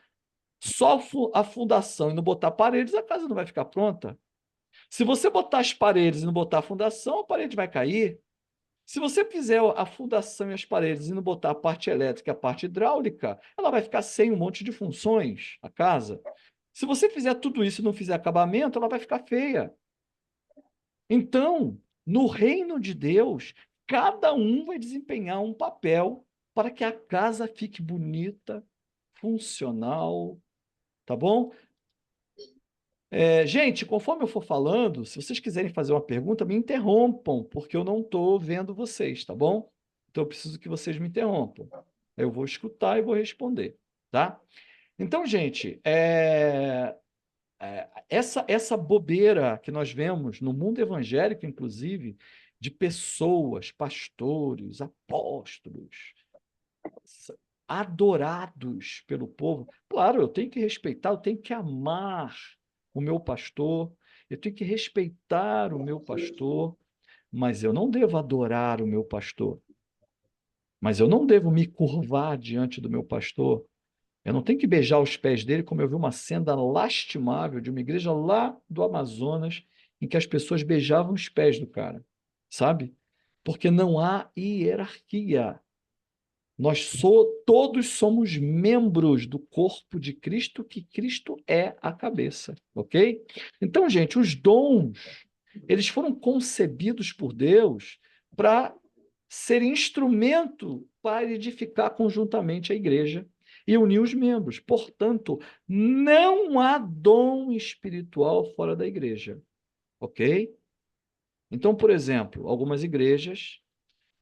só a fundação e não botar paredes, a casa não vai ficar pronta. Se você botar as paredes e não botar a fundação, a parede vai cair. Se você fizer a fundação e as paredes e não botar a parte elétrica e a parte hidráulica, ela vai ficar sem um monte de funções, a casa. Se você fizer tudo isso e não fizer acabamento, ela vai ficar feia. Então, no reino de Deus, cada um vai desempenhar um papel para que a casa fique bonita, funcional, tá bom? Gente, conforme eu for falando, se vocês quiserem fazer uma pergunta, me interrompam, porque eu não estou vendo vocês, tá bom? Então, eu preciso que vocês me interrompam. Eu vou escutar e vou responder, tá? Então, gente, essa bobeira que nós vemos no mundo evangélico, inclusive, de pessoas, pastores, apóstolos, adorados pelo povo. Claro, eu tenho que respeitar, eu tenho que amar o meu pastor, eu tenho que respeitar o meu pastor, mas eu não devo adorar o meu pastor. Mas eu não devo me curvar diante do meu pastor. Eu não tenho que beijar os pés dele, como eu vi uma cena lastimável de uma igreja lá do Amazonas, em que as pessoas beijavam os pés do cara, sabe? Porque não há hierarquia. Todos somos membros do corpo de Cristo, que Cristo é a cabeça, ok? Então, gente, os dons, eles foram concebidos por Deus para ser instrumento para edificar conjuntamente a igreja e unir os membros. Portanto, não há dom espiritual fora da igreja, ok? Então, por exemplo, algumas igrejas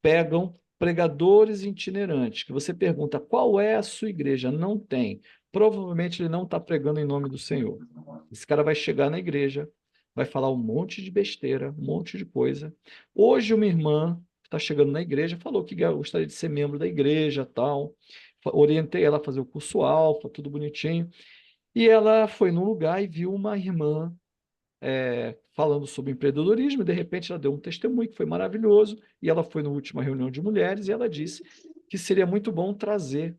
pegam pregadores itinerantes, que você pergunta qual é a sua igreja, não tem. Provavelmente ele não está pregando em nome do Senhor. Esse cara vai chegar na igreja, vai falar um monte de besteira, um monte de coisa. Hoje uma irmã que está chegando na igreja falou que gostaria de ser membro da igreja, tal. Orientei ela a fazer o curso alfa, tudo bonitinho. E ela foi num lugar e viu uma irmã falando sobre empreendedorismo, e de repente ela deu um testemunho que foi maravilhoso, e ela foi na última reunião de mulheres, e ela disse que seria muito bom trazer.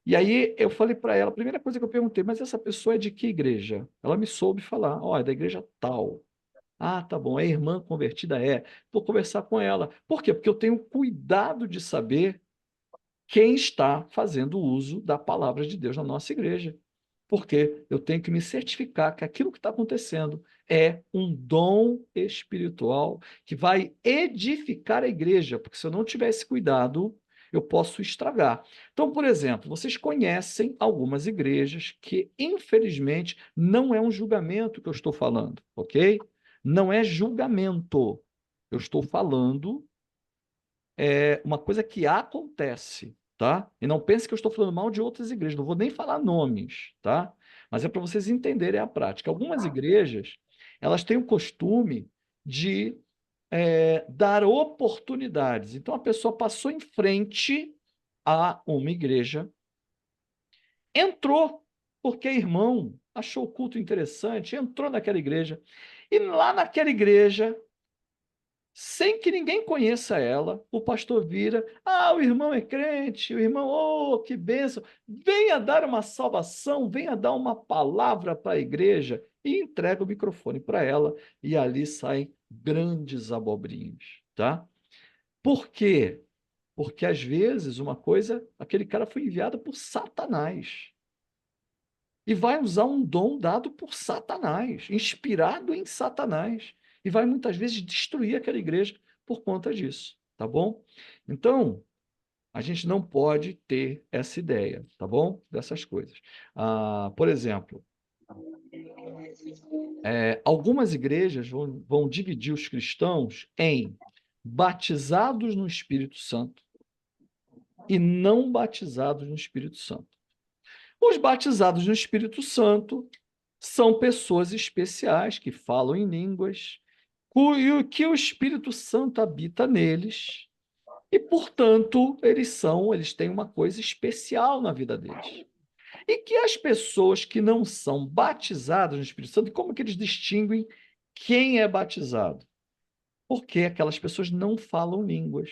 E aí eu falei para ela, a primeira coisa que eu perguntei, mas essa pessoa é de que igreja? Ela me soube falar, é da igreja tal. Ah, tá bom, é irmã convertida? Vou conversar com ela. Por quê? Porque eu tenho cuidado de saber quem está fazendo uso da palavra de Deus na nossa igreja. Porque eu tenho que me certificar que aquilo que está acontecendo é um dom espiritual que vai edificar a igreja, porque se eu não tiver esse cuidado, eu posso estragar. Então, por exemplo, vocês conhecem algumas igrejas que, infelizmente, não é um julgamento que eu estou falando, ok? Não é julgamento. Eu estou falando uma coisa que acontece, tá? E não pense que eu estou falando mal de outras igrejas, não vou nem falar nomes, tá? Mas é para vocês entenderem a prática. Algumas igrejas, elas têm o costume de dar oportunidades. Então, a pessoa passou em frente a uma igreja, entrou, porque irmão achou o culto interessante, entrou naquela igreja, e lá naquela igreja, sem que ninguém conheça ela, o pastor vira, o irmão é crente, o irmão, oh, que bênção, venha dar uma salvação, venha dar uma palavra para a igreja. e entrega o microfone para ela, e ali saem grandes abobrinhos, tá? Por quê? Porque às vezes uma coisa, aquele cara foi enviado por Satanás e vai usar um dom dado por Satanás, inspirado em Satanás, e vai muitas vezes destruir aquela igreja por conta disso, tá bom? Então, a gente não pode ter essa ideia, tá bom? Dessas coisas. Por exemplo, algumas igrejas vão dividir os cristãos em batizados no Espírito Santo e não batizados no Espírito Santo. Os batizados no Espírito Santo são pessoas especiais que falam em línguas, que o Espírito Santo habita neles, e, portanto, eles têm uma coisa especial na vida deles. E que as pessoas que não são batizadas no Espírito Santo, como que eles distinguem quem é batizado? Porque aquelas pessoas não falam línguas.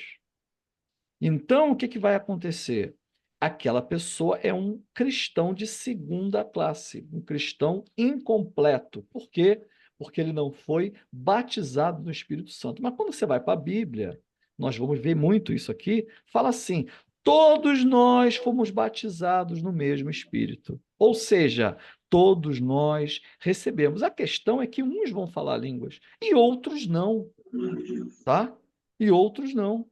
Então, o que que vai acontecer? Aquela pessoa é um cristão de segunda classe, um cristão incompleto. Por quê? Porque ele não foi batizado no Espírito Santo. Mas quando você vai para a Bíblia, nós vamos ver muito isso aqui, fala assim: todos nós fomos batizados no mesmo Espírito. Ou seja, todos nós recebemos. A questão é que uns vão falar línguas e outros não, tá? E outros não.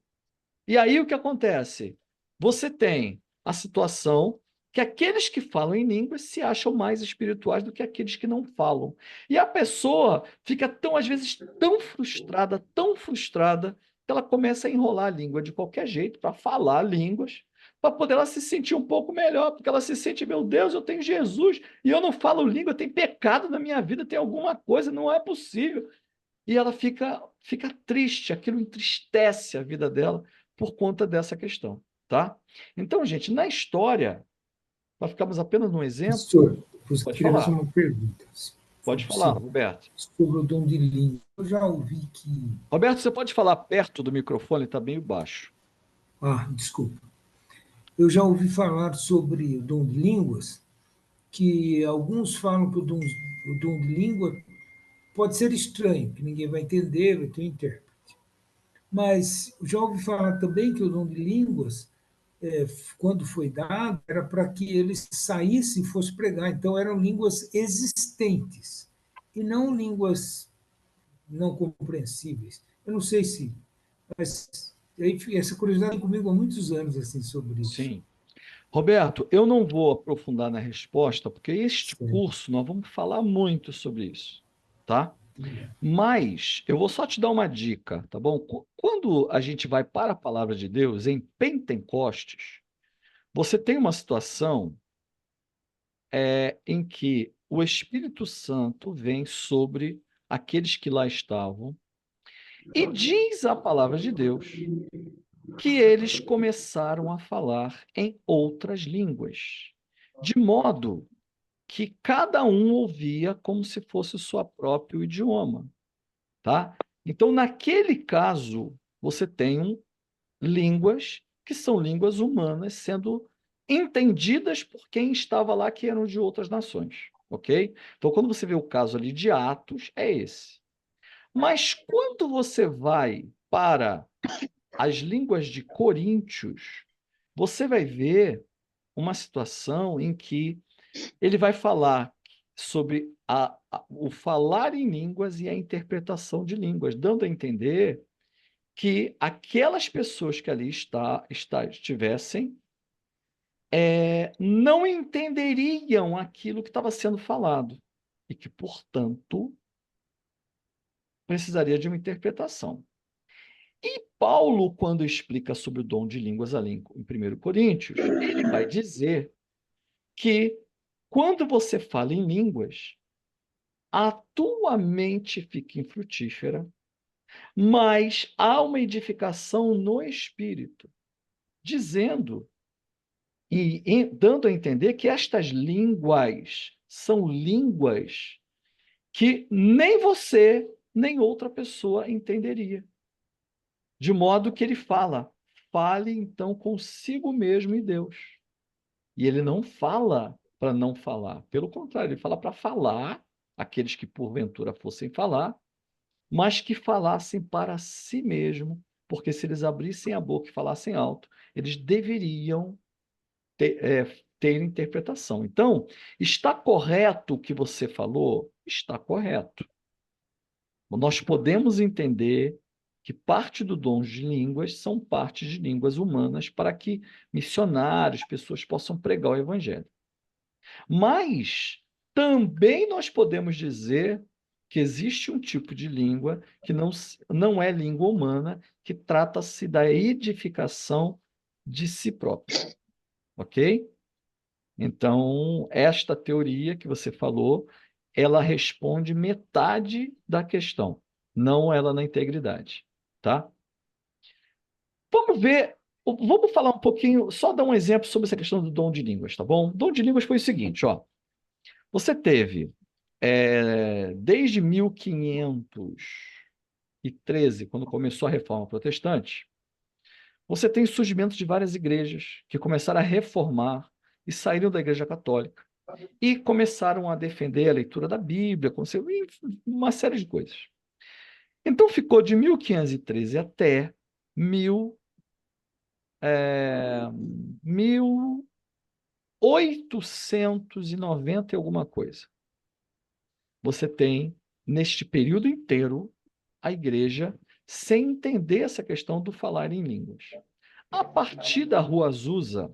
E aí o que acontece? Você tem a situação que aqueles que falam em línguas se acham mais espirituais do que aqueles que não falam. E a pessoa fica tão, às vezes, tão frustrada, que ela começa a enrolar a língua de qualquer jeito para falar línguas, para poder ela se sentir um pouco melhor, porque ela se sente, meu Deus, eu tenho Jesus e eu não falo língua, tem pecado na minha vida, tem alguma coisa, não é possível. E ela fica triste, aquilo entristece a vida dela por conta dessa questão, tá? Então, gente, na história, para ficarmos apenas num exemplo, Pastor, eu pode queria fazer falar. uma pergunta. Pode falar, Roberto. Sobre o dom de língua. Eu já ouvi que... Roberto, você pode falar perto do microfone, está meio baixo. Desculpa. Eu já ouvi falar sobre o dom de línguas, que alguns falam que o dom de língua pode ser estranho, que ninguém vai entender, vai ter um intérprete. Mas já ouvi falar também que o dom de línguas, quando foi dado, era para que eles saíssem e fossem pregar. Então, eram línguas existentes, e não línguas não compreensíveis. Eu não sei se... Mas essa curiosidade comigo há muitos anos assim, sobre isso. Sim. Roberto, eu não vou aprofundar na resposta, porque este curso nós vamos falar muito sobre isso, tá? Mas eu vou só te dar uma dica, tá bom? Quando a gente vai para a palavra de Deus em Pentecostes, você tem uma situação em que o Espírito Santo vem sobre aqueles que lá estavam e diz a palavra de Deus que eles começaram a falar em outras línguas, de modo que cada um ouvia como se fosse o seu próprio idioma, tá? Então, naquele caso, você tem línguas que são línguas humanas sendo entendidas por quem estava lá, que eram de outras nações, ok? Então, quando você vê o caso ali de Atos, é esse. Mas quando você vai para as línguas de Coríntios, você vai ver uma situação em que ele vai falar sobre o falar em línguas e a interpretação de línguas, dando a entender que aquelas pessoas que ali estivessem não entenderiam aquilo que estava sendo falado e que, portanto, precisaria de uma interpretação. E Paulo, quando explica sobre o dom de línguas ali em 1 Coríntios, ele vai dizer que quando você fala em línguas, a tua mente fica infrutífera, mas há uma edificação no espírito, dizendo e dando a entender que estas línguas são línguas que nem você, nem outra pessoa entenderia. De modo que ele fale então consigo mesmo e Deus. E ele não fala para não falar. Pelo contrário, ele fala para falar aqueles que porventura fossem falar, mas que falassem para si mesmo, porque se eles abrissem a boca e falassem alto, eles deveriam ter interpretação. Então, está correto o que você falou? Está correto. Nós podemos entender que parte do dom de línguas são partes de línguas humanas para que missionários, pessoas possam pregar o evangelho. Mas também nós podemos dizer que existe um tipo de língua que não é língua humana, que trata-se da edificação de si próprio. Ok? Então, esta teoria que você falou, ela responde metade da questão, não ela na integridade, tá? Vamos falar um pouquinho, só dar um exemplo sobre essa questão do dom de línguas, tá bom? O dom de línguas foi o seguinte, ó. Você teve, desde 1513, quando começou a Reforma Protestante, você tem o surgimento de várias igrejas que começaram a reformar e saíram da Igreja Católica e começaram a defender a leitura da Bíblia, uma série de coisas. Então, ficou de 1513 até 1890 e alguma coisa. Você tem, neste período inteiro, a igreja sem entender essa questão do falar em línguas. A partir da Rua Azusa,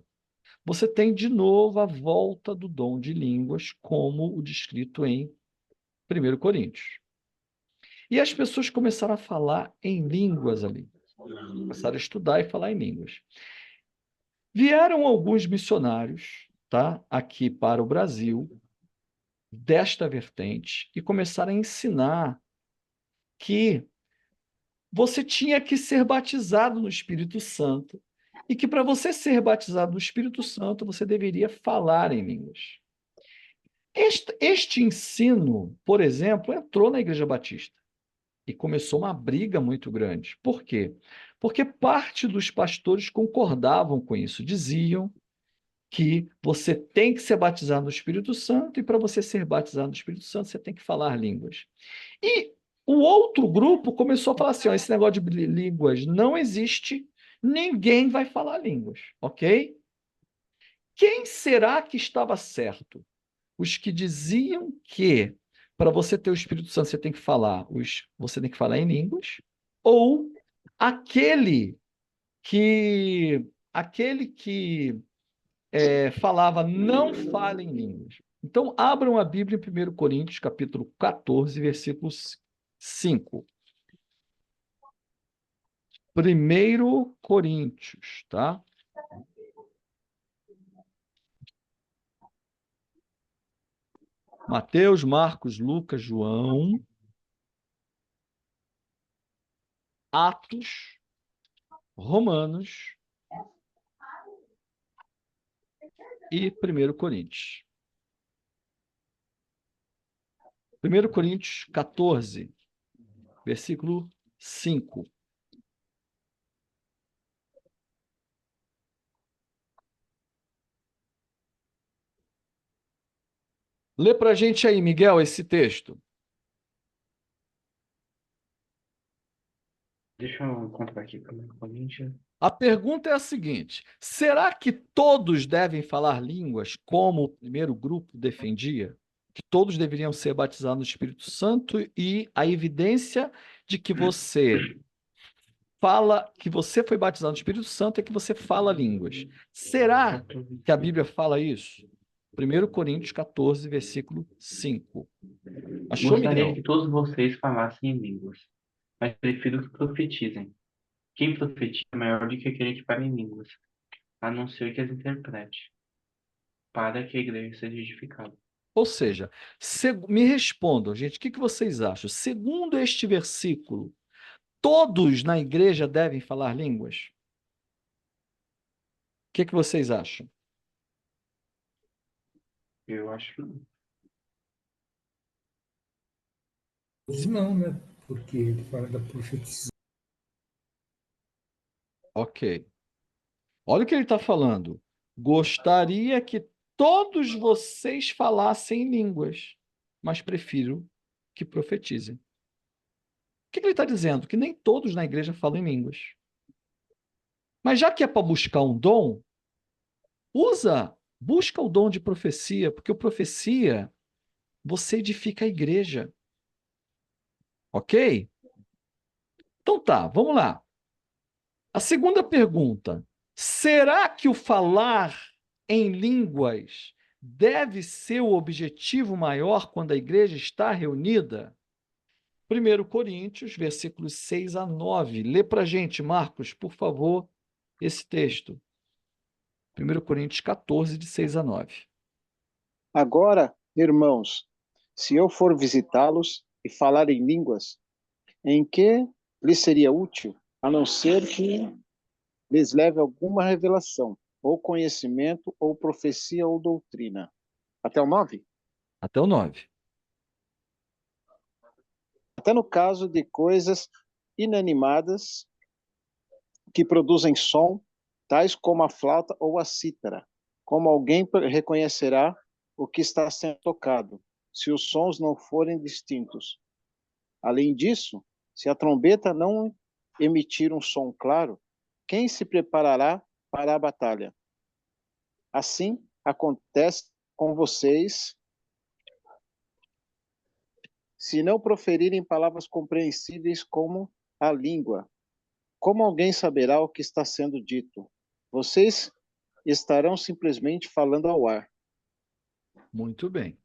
você tem de novo a volta do dom de línguas, como o descrito em 1 Coríntios. E as pessoas começaram a falar em línguas ali. Começaram a estudar e falar em línguas. Vieram alguns missionários, tá, aqui para o Brasil, desta vertente, e começaram a ensinar que você tinha que ser batizado no Espírito Santo e que para você ser batizado no Espírito Santo, você deveria falar em línguas. Este ensino, por exemplo, entrou na Igreja Batista e começou uma briga muito grande. Por quê? Porque parte dos pastores concordavam com isso, diziam que você tem que ser batizado no Espírito Santo e para você ser batizado no Espírito Santo, você tem que falar línguas. E o outro grupo começou a falar assim, ó, esse negócio de línguas não existe, ninguém vai falar línguas, ok? Quem será que estava certo? Os que diziam que para você ter o Espírito Santo você tem que falar, você tem que falar em línguas, ou aquele que falava não fale em línguas. Então, abram a Bíblia em 1 Coríntios, capítulo 14, versículos 5. 1 Coríntios, tá? Mateus, Marcos, Lucas, João, Atos, Romanos e 1 Coríntios. 1 Coríntios 14, versículo 5. Lê para a gente aí, Miguel, esse texto. Deixa eu encontrar aqui para o Corinthians. A pergunta é a seguinte: será que todos devem falar línguas, como o primeiro grupo defendia? Que todos deveriam ser batizados no Espírito Santo e a evidência de que você foi batizado no Espírito Santo é que você fala línguas. Será que a Bíblia fala isso? 1 Coríntios 14, versículo 5. Achou, Gostaria Miguel? que todos vocês falassem em línguas, mas prefiro que profetizem. Quem profetiza é maior do que aquele que fala em línguas, a não ser que as interprete, para que a igreja seja edificada. Ou seja, me respondam, gente, o que vocês acham? Segundo este versículo, todos na igreja devem falar línguas? O que vocês acham? Eu acho que não. Não, né? Porque ele fala da profetização. Ok. Olha o que ele está falando. Gostaria que todos vocês falassem línguas, mas prefiro que profetizem. O que ele está dizendo? Que nem todos na igreja falam em línguas. Mas já que é para buscar um dom, busca o dom de profecia, porque o profecia, você edifica a igreja. Ok? Então tá, vamos lá. A segunda pergunta: será que o falar em línguas deve ser o objetivo maior quando a igreja está reunida? 1 Coríntios, versículos 6 a 9. Lê para a gente, Marcos, por favor, esse texto. 1 Coríntios 14, de 6 a 9. Agora, irmãos, se eu for visitá-los e falar em línguas, em que lhes seria útil, a não ser que lhes leve alguma revelação, ou conhecimento, ou profecia, ou doutrina? Até o 9? Até o 9. Até no caso de coisas inanimadas que produzem som, tais como a flauta ou a cítara. Como alguém reconhecerá o que está sendo tocado, se os sons não forem distintos? Além disso, se a trombeta não emitir um som claro, quem se preparará para a batalha? Assim acontece com vocês se não proferirem palavras compreensíveis como a língua. Como alguém saberá o que está sendo dito? Vocês estarão simplesmente falando ao ar. Muito bem.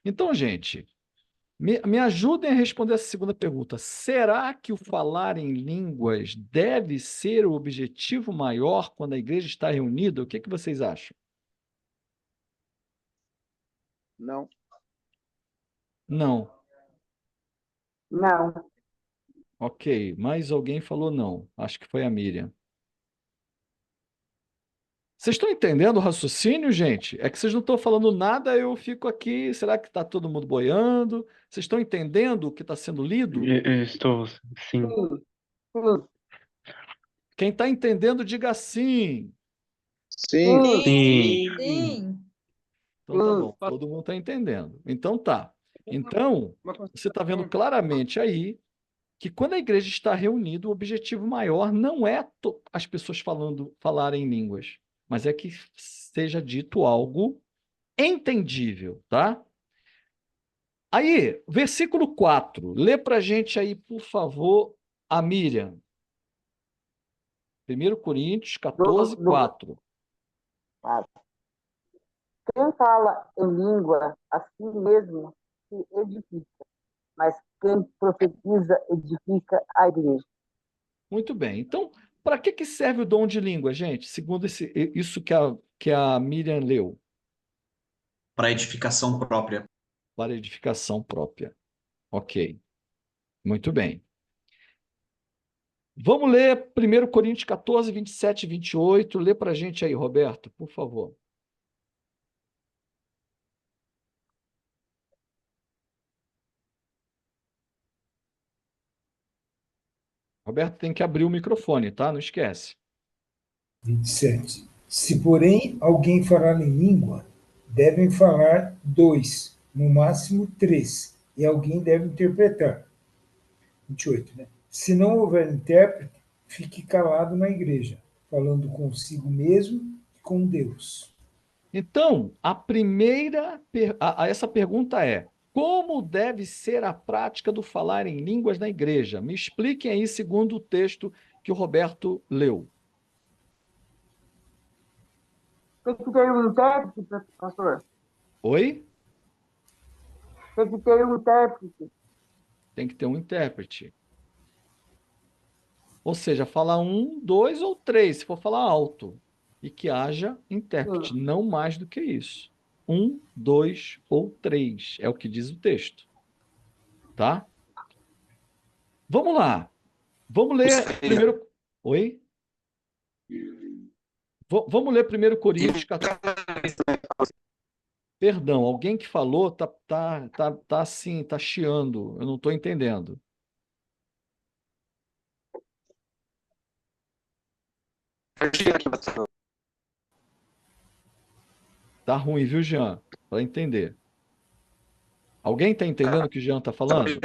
Então, gente, me ajudem a responder essa segunda pergunta. Será que o falar em línguas deve ser o objetivo maior quando a igreja está reunida? O que vocês acham? Não. Não. Não. Ok, mais alguém falou não. Acho que foi a Miriam. Vocês estão entendendo o raciocínio, gente? É que vocês não estão falando nada, eu fico aqui. Será que está todo mundo boiando? Vocês estão entendendo o que está sendo lido? Eu estou, sim. Sim. Sim. Quem está entendendo, diga sim. Sim. Sim, Sim. sim. Então tá bom, todo mundo está entendendo. Então tá. Então, você está vendo claramente aí que quando a igreja está reunida, o objetivo maior não é as pessoas falarem em línguas, mas é que seja dito algo entendível, tá? Aí, versículo 4. Lê para a gente aí, por favor, a Miriam. 1 Coríntios 14, 4. Quem fala em língua a si mesmo se edifica, mas quem profetiza edifica a igreja. Muito bem. Então, para que serve o dom de língua, gente? Segundo isso que a Miriam leu. Para edificação própria. Para edificação própria. Ok. Muito bem. Vamos ler 1 Coríntios 14, 27 e 28. Lê para a gente aí, Roberto, por favor. Roberto tem que abrir o microfone, tá? Não esquece. 27. Se, porém, alguém falar em língua, devem falar 2, no máximo 3, e alguém deve interpretar. 28, né? Se não houver intérprete, fique calado na igreja, falando consigo mesmo e com Deus. Então, essa pergunta é: como deve ser a prática do falar em línguas na igreja? Me expliquem aí, segundo o texto que o Roberto leu. Tem que ter um intérprete, pastor? Oi? Tem que ter um intérprete. Tem que ter um intérprete. Ou seja, falar 1, 2 ou 3, se for falar alto. E que haja intérprete, não mais do que isso. 1, 2 ou 3, é o que diz o texto. Tá? Vamos lá. Vamos ler primeiro. Oi? Vamos ler 1 Coríntios 14. Perdão, alguém que falou tá assim, tá chiando. Eu não estou entendendo. Tá ruim, viu, Jean? Para entender. Alguém está entendendo o que o Jean está falando?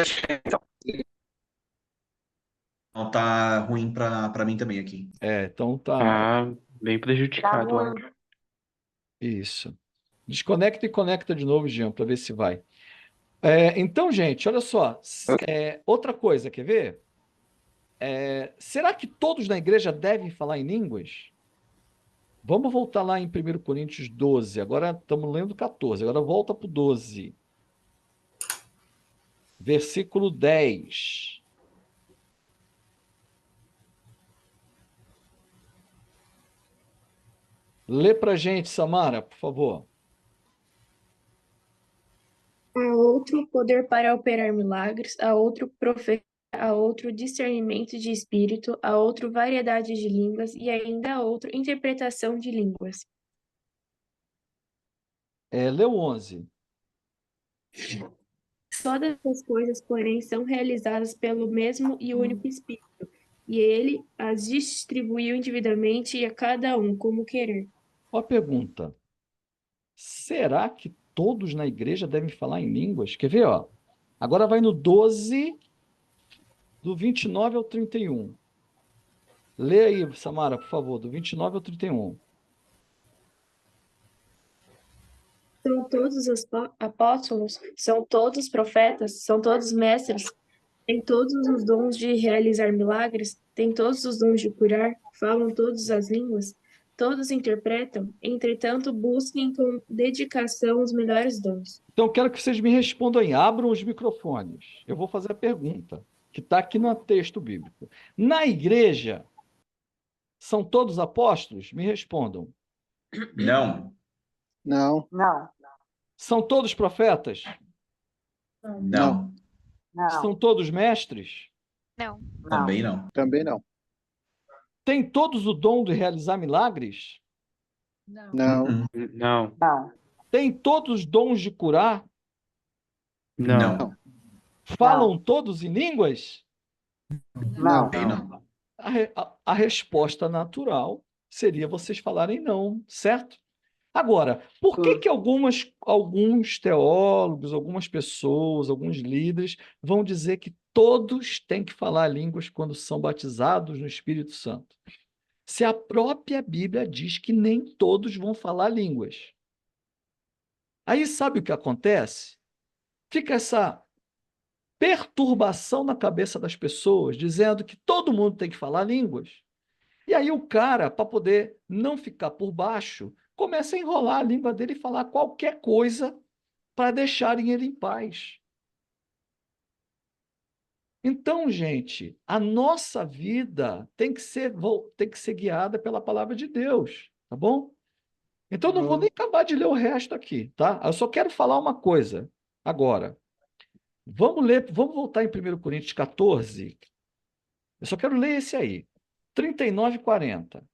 Não tá ruim para mim também aqui. Então tá. Ah, bem Tá prejudicado, ó. ruim. Isso. Desconecta e conecta de novo, Jean, para ver se vai. Então, gente, olha só. Outra coisa, quer ver? Será que todos na igreja devem falar em línguas? Vamos voltar lá em 1 Coríntios 12. Agora estamos lendo 14. Agora volta para o 12. Versículo 10. Lê para a gente, Samara, por favor. Há outro poder para operar milagres, há outro profeta, há outro discernimento de espírito, há outro variedade de línguas e ainda há outro interpretação de línguas. Lê o 11. Todas as coisas, porém, são realizadas pelo mesmo e único Espírito, e ele as distribuiu individualmente e a cada um como querer. Ó a pergunta. Será que todos na igreja devem falar em línguas? Quer ver, ó? Agora vai no 12, do 29 ao 31. Lê aí, Samara, por favor, do 29 ao 31. São todos os apóstolos, são todos profetas, são todos mestres, têm todos os dons de realizar milagres, têm todos os dons de curar, falam todas as línguas, todos interpretam, entretanto, busquem com dedicação os melhores dons. Então, eu quero que vocês me respondam aí. Abram os microfones. Eu vou fazer a pergunta, que está aqui no texto bíblico. Na igreja, são todos apóstolos? Me respondam. Não. Não, Não, São todos profetas? Não. não, São todos mestres? Não. não, Também não. também não. Têm todos o dom de realizar milagres? Não, Não, não, Têm todos os dons de curar? não, Não. Falam todos em línguas? não. Também não. A resposta natural seria vocês falarem não, certo? Agora, por que alguns teólogos, algumas pessoas, alguns líderes vão dizer que todos têm que falar línguas quando são batizados no Espírito Santo? Se a própria Bíblia diz que nem todos vão falar línguas. Aí sabe o que acontece? Fica essa perturbação na cabeça das pessoas, dizendo que todo mundo tem que falar línguas. E aí o cara, para poder não ficar por baixo, começa a enrolar a língua dele e falar qualquer coisa para deixarem ele em paz. Então, gente, a nossa vida tem que ser guiada pela palavra de Deus, tá bom? Então, eu não vou nem acabar de ler o resto aqui, tá? Eu só quero falar uma coisa agora. Vamos voltar em 1 Coríntios 14. Eu só quero ler esse aí, 39 e 40.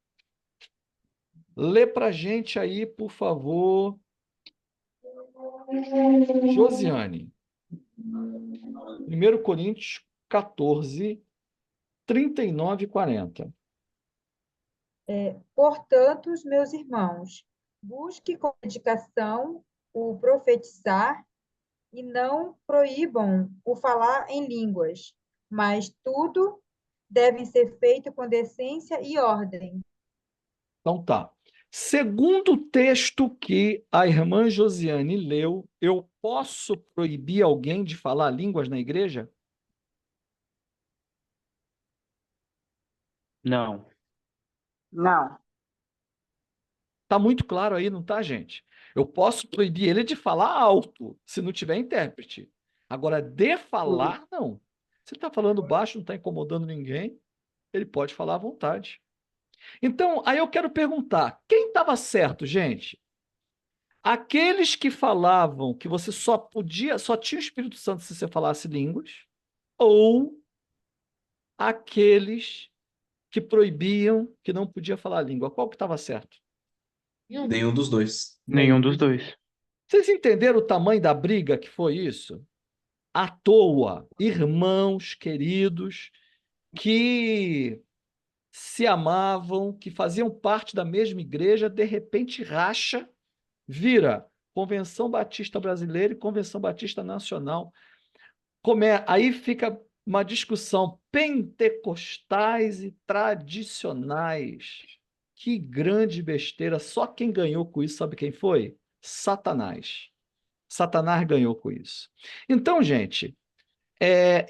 Lê para a gente aí, por favor, Josiane. 1 Coríntios 14, 39 e 40. Portanto, meus irmãos, busque com dedicação o profetizar e não proíbam o falar em línguas, mas tudo deve ser feito com decência e ordem. Então tá. Segundo o texto que a irmã Josiane leu, eu posso proibir alguém de falar línguas na igreja? não. Não, Tá muito claro aí, não tá, gente? Eu posso proibir ele de falar alto, se não tiver intérprete. Agora, de falar, não. Se ele está falando baixo, não está incomodando ninguém, ele pode falar à vontade. Então, aí eu quero perguntar, quem estava certo, gente? Aqueles que falavam que você só tinha o Espírito Santo se você falasse línguas, ou aqueles que proibiam que não podia falar língua? Qual que estava certo? Nenhum dos dois. Nenhum dos dois. Vocês entenderam o tamanho da briga que foi isso? À toa, irmãos queridos que se amavam, que faziam parte da mesma igreja, de repente racha, vira Convenção Batista Brasileira e Convenção Batista Nacional. Aí fica uma discussão pentecostais e tradicionais. Que grande besteira. Só quem ganhou com isso, sabe quem foi? Satanás. Satanás ganhou com isso. Então, gente,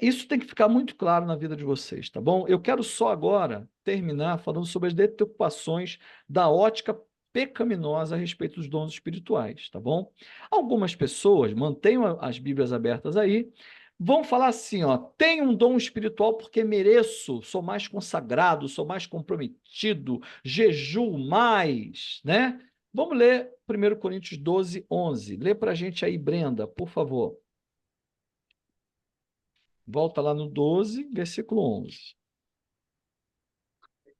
isso tem que ficar muito claro na vida de vocês, tá bom? Eu quero só agora terminar falando sobre as deturpações da ótica pecaminosa a respeito dos dons espirituais, tá bom? Algumas pessoas, mantenham as Bíblias abertas aí, vão falar assim, ó, tenho um dom espiritual porque mereço, sou mais consagrado, sou mais comprometido, jejuo mais, né? Vamos ler 1 Coríntios 12, 11. Lê pra gente aí, Brenda, por favor. Volta lá no 12, versículo 11.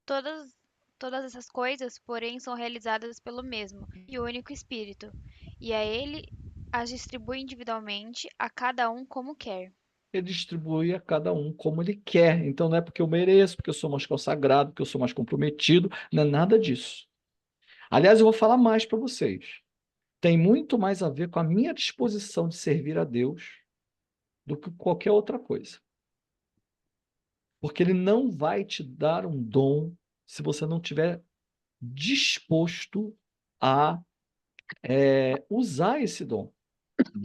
Todas essas coisas, porém, são realizadas pelo mesmo e único Espírito, e a ele as distribui individualmente a cada um como quer. Ele distribui a cada um como ele quer. Então não é porque eu mereço, porque eu sou mais consagrado, porque eu sou mais comprometido, não é nada disso. Aliás, eu vou falar mais para vocês. Tem muito mais a ver com a minha disposição de servir a Deus do que qualquer outra coisa. Porque ele não vai te dar um dom se você não tiver disposto a usar esse dom.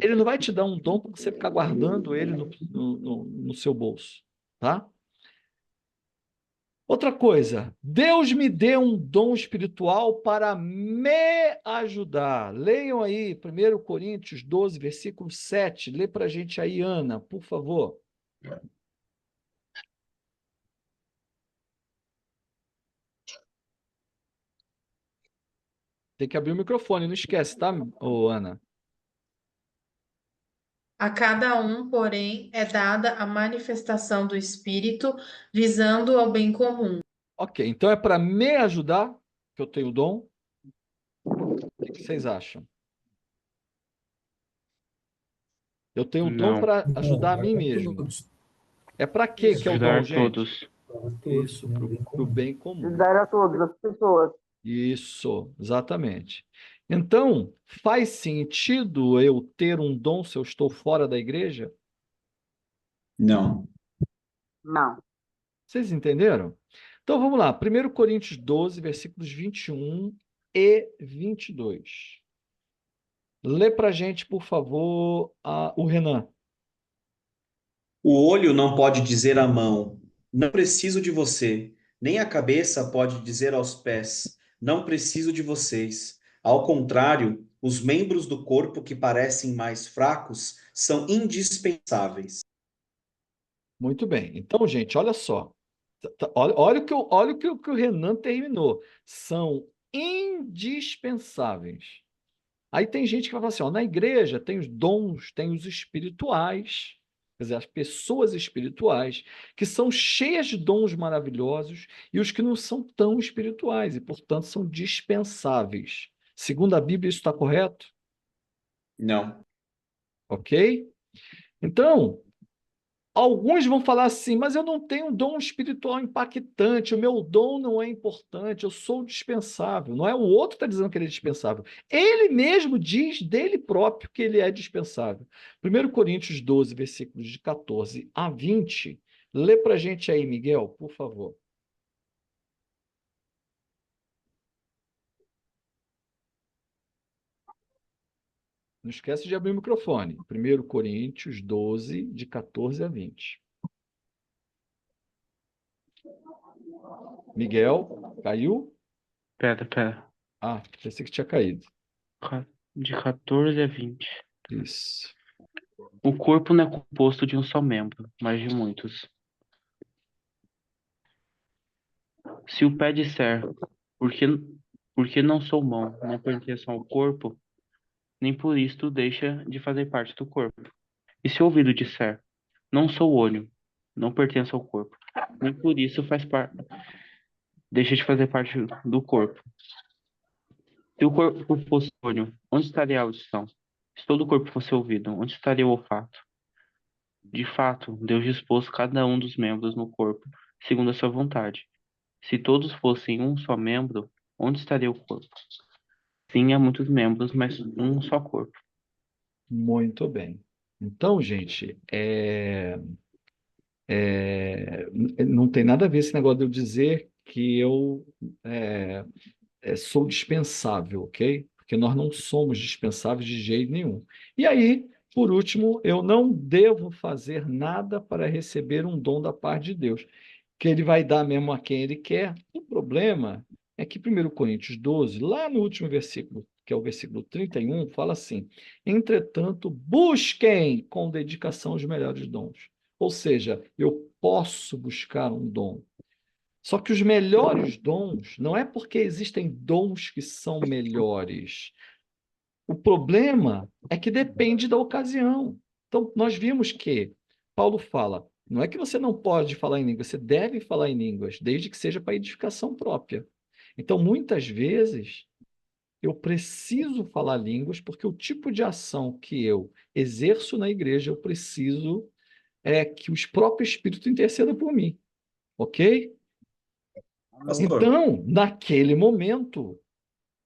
Ele não vai te dar um dom para você ficar guardando ele no seu bolso, tá? Outra coisa, Deus me deu um dom espiritual para me ajudar. Leiam aí 1 Coríntios 12, versículo 7. Lê para a gente aí, Ana, por favor. Tem que abrir o microfone, não esquece, tá, Ana? A cada um, porém, é dada a manifestação do Espírito, visando ao bem comum. Ok, então é para me ajudar que eu tenho o dom? O que vocês acham? Eu tenho o dom Não. para ajudar a Não, mim para mesmo. todos. É para quê que é o dom, Ajudar gente? todos. Para todos, Isso, né? para Bem o comum. bem comum. Ajudar a todas as pessoas. Isso, exatamente. Então, faz sentido eu ter um dom se eu estou fora da igreja? Não. Não. Vocês entenderam? Então, vamos lá. 1 Coríntios 12, versículos 21 e 22. Lê para a gente, por favor, o Renan. O olho não pode dizer à mão, não preciso de você, nem a cabeça pode dizer aos pés, não preciso de vocês. Ao contrário, os membros do corpo que parecem mais fracos são indispensáveis. Muito bem. Então, gente, olha só. Olha o que o Renan terminou. São indispensáveis. Aí tem gente que vai falar assim, ó, na igreja tem os dons, tem os espirituais, quer dizer, as pessoas espirituais, que são cheias de dons maravilhosos, e os que não são tão espirituais, e, portanto, são dispensáveis. Segundo a Bíblia, isso está correto? Não. Ok? Então, alguns vão falar assim, mas eu não tenho um dom espiritual impactante, o meu dom não é importante, eu sou dispensável. Não é o outro que está dizendo que ele é dispensável. Ele mesmo diz dele próprio que ele é dispensável. 1 Coríntios 12, versículos de 14 a 20. Lê para a gente aí, Miguel, por favor. Não esquece de abrir o microfone. 1 Coríntios 12, de 14 a 20. Miguel, caiu? Pera. Ah, pensei que tinha caído. De 14 a 20. Isso. O corpo não é composto de um só membro, mas de muitos. Se o pé disser, porque não sou mão, não pertenço ao corpo, nem por isto deixa de fazer parte do corpo. E se o ouvido disser, não sou olho, não pertenço ao corpo, nem por isso deixa de fazer parte do corpo. Se o corpo fosse olho, onde estaria a audição? Se todo o corpo fosse ouvido, onde estaria o olfato? De fato, Deus dispôs cada um dos membros no corpo, segundo a sua vontade. Se todos fossem um só membro, onde estaria o corpo? Sim, há muitos membros, mas um só corpo. Muito bem. Então, gente, não tem nada a ver esse negócio de eu dizer que eu é, sou dispensável, ok? Porque nós não somos dispensáveis de jeito nenhum. E aí, por último, eu não devo fazer nada para receber um dom da parte de Deus, que ele vai dar mesmo a quem ele quer. O problema é que 1 Coríntios 12, lá no último versículo, que é o versículo 31, fala assim: entretanto, busquem com dedicação os melhores dons. Ou seja, eu posso buscar um dom. Só que os melhores dons não é porque existem dons que são melhores. O problema é que depende da ocasião. Então, nós vimos que Paulo fala, não é que você não pode falar em línguas, você deve falar em línguas, desde que seja para edificação própria. Então, muitas vezes, eu preciso falar línguas porque o tipo de ação que eu exerço na igreja, eu preciso que o próprio Espírito interceda por mim, ok? Pastor, Então, naquele momento,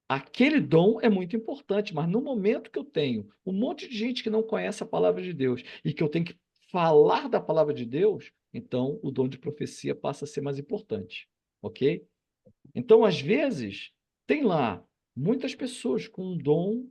aquele dom é muito importante, mas no momento que eu tenho um monte de gente que não conhece a palavra de Deus e que eu tenho que falar da palavra de Deus, então o dom de profecia passa a ser mais importante, ok? Então, às vezes, tem lá muitas pessoas com um dom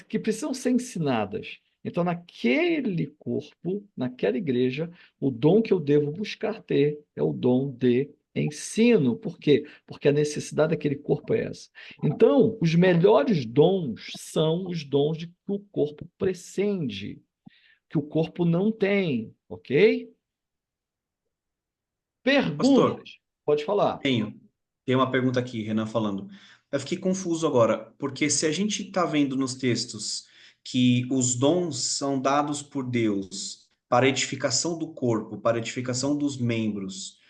que precisam ser ensinadas. Então, naquele corpo, naquela igreja, o dom que eu devo buscar ter é o dom de ensino. Por quê? Porque a necessidade daquele corpo é essa. Então, os melhores dons são os dons de que o corpo prescinde, que o corpo não tem, ok? pastor, Perguntas. Pode falar. tem uma pergunta aqui, Renan falando. Eu fiquei confuso agora, porque se a gente está vendo nos textos que os dons são dados por Deus para edificação do corpo, para edificação dos membros,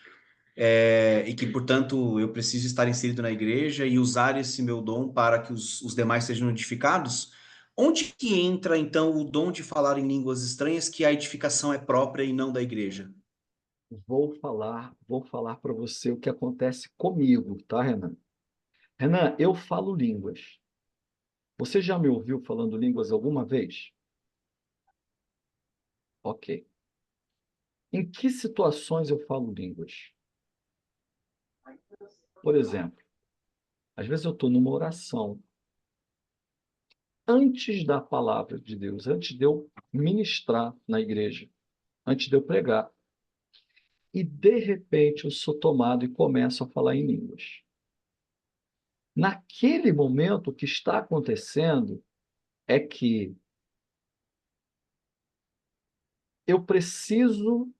e que, portanto, eu preciso estar inserido na igreja e usar esse meu dom para que os demais sejam edificados, onde que entra, então, o dom de falar em línguas estranhas, que a edificação é própria e não da igreja? Vou falar para você o que acontece comigo, tá, Renan? Renan, eu falo línguas. Você já me ouviu falando línguas alguma vez? Ok. Em que situações eu falo línguas? Por exemplo, às vezes eu estou numa oração, antes da palavra de Deus, antes de eu ministrar na igreja, antes de eu pregar, e de repente eu sou tomado e começo a falar em línguas. Naquele momento, o que está acontecendo é que eu preciso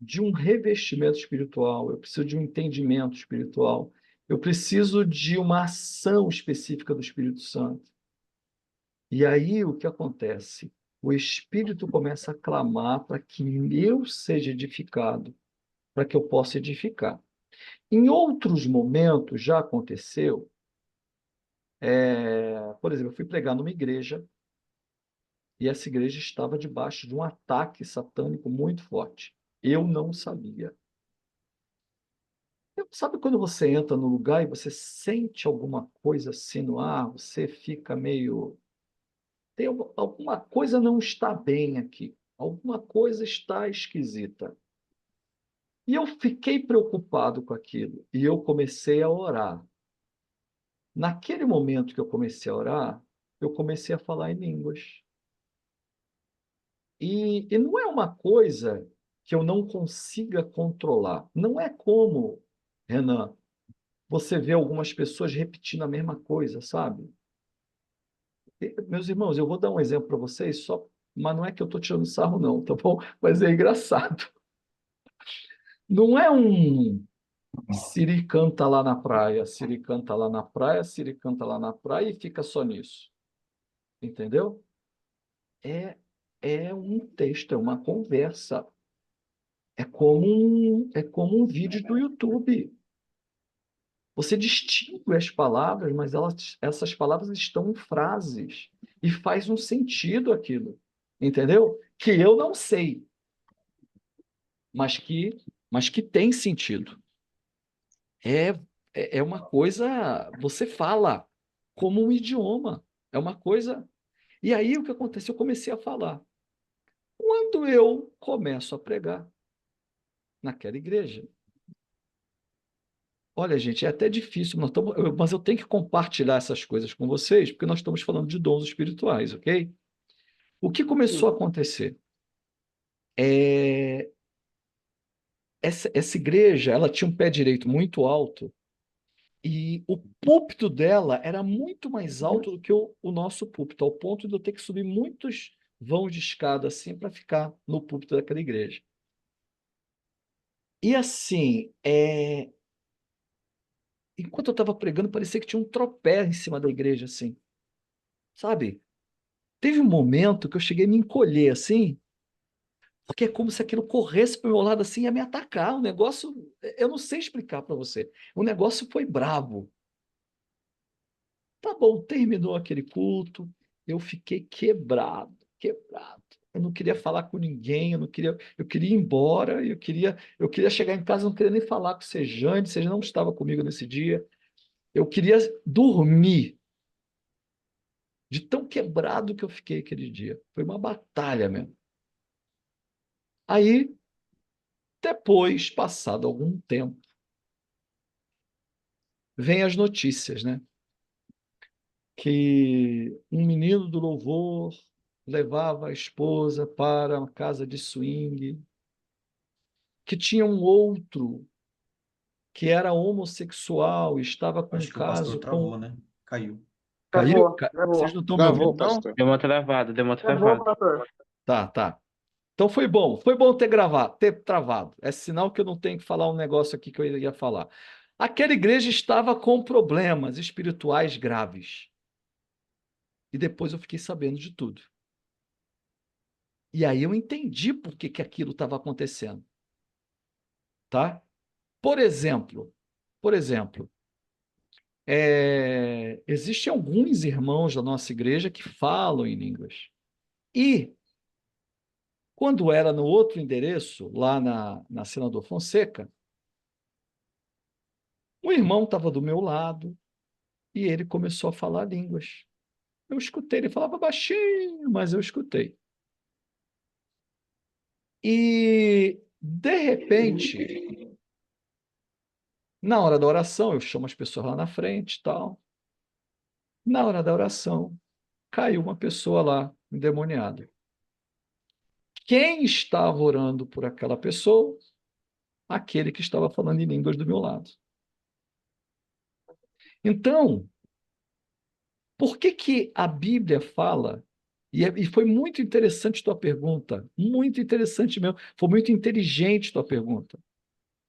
de um revestimento espiritual, eu preciso de um entendimento espiritual, eu preciso de uma ação específica do Espírito Santo. E aí o que acontece? O Espírito começa a clamar para que eu seja edificado, para que eu possa edificar. Em outros momentos já aconteceu, por exemplo, eu fui pregar numa igreja e essa igreja estava debaixo de um ataque satânico muito forte. Eu não sabia. Sabe quando você entra no lugar e você sente alguma coisa assim no ar, você fica meio. Alguma coisa não está bem aqui, alguma coisa está esquisita. E eu fiquei preocupado com aquilo e eu comecei a orar. Naquele momento que eu comecei a orar, eu comecei a falar em línguas. E não é uma coisa que eu não consiga controlar. Não é como, Renan, você vê algumas pessoas repetindo a mesma coisa, sabe? Meus irmãos, eu vou dar um exemplo para vocês, mas não é que eu estou tirando sarro, não, tá bom? Mas é engraçado. Não é um Siri canta lá na praia, Siri canta lá na praia, Siri canta lá na praia e fica só nisso. Entendeu? É, é um texto, é uma conversa. É como um vídeo do YouTube. Você distingue as palavras, mas essas palavras estão em frases e faz um sentido aquilo. Entendeu? Que eu não sei, mas que tem sentido. É, é uma coisa, você fala. como um idioma. É uma coisa. E aí o que aconteceu? Eu comecei a falar. Quando eu começo a pregar naquela igreja, olha, gente, é até difícil, mas eu tenho que compartilhar essas coisas com vocês, porque nós estamos falando de dons espirituais, ok? O que começou a acontecer? Essa igreja, ela tinha um pé direito muito alto e o púlpito dela era muito mais alto do que o nosso púlpito, ao ponto de eu ter que subir muitos vãos de escada assim para ficar no púlpito daquela igreja. E assim, enquanto eu estava pregando, parecia que tinha um tropé em cima da igreja, assim, sabe? Teve um momento que eu cheguei a me encolher assim, porque é como se aquilo corresse para o meu lado assim e ia me atacar. O negócio, eu não sei explicar para você. O negócio foi brabo. Tá bom, terminou aquele culto, eu fiquei quebrado, quebrado. Eu não queria falar com ninguém, eu queria ir embora, eu queria chegar em casa, eu não queria nem falar com o Sejane, Sejane não estava comigo nesse dia. Eu queria dormir, de tão quebrado que eu fiquei aquele dia. Foi uma batalha mesmo. Aí, depois, passado algum tempo, vem as notícias, né? Que um menino do louvor levava a esposa para uma casa de swing, que tinha um outro que era homossexual, estava com um Acho que o pastor caso travou, com... né? Caiu. Caiu? Travou, Vocês travou. não estão me Travou, ouvindo, não? pastor. Deu uma travada, deu uma Travou, travada. pastor. Tá, tá. Então foi bom ter travado. É sinal que eu não tenho que falar um negócio aqui que eu ia falar. Aquela igreja estava com problemas espirituais graves. E depois eu fiquei sabendo de tudo. E aí eu entendi por que aquilo estava acontecendo, tá? Por exemplo, por exemplo, existem alguns irmãos da nossa igreja que falam em línguas. E quando era no outro endereço, lá na Senador Fonseca, o irmão estava do meu lado e ele começou a falar línguas. Eu escutei, ele falava baixinho, mas eu escutei. E, de repente, na hora da oração, eu chamo as pessoas lá na frente e tal. Na hora da oração, caiu uma pessoa lá, endemoniada. Quem estava orando por aquela pessoa? Aquele que estava falando em línguas do meu lado. Então, por que que a Bíblia fala, e foi muito interessante tua pergunta, muito interessante mesmo, foi muito inteligente tua pergunta.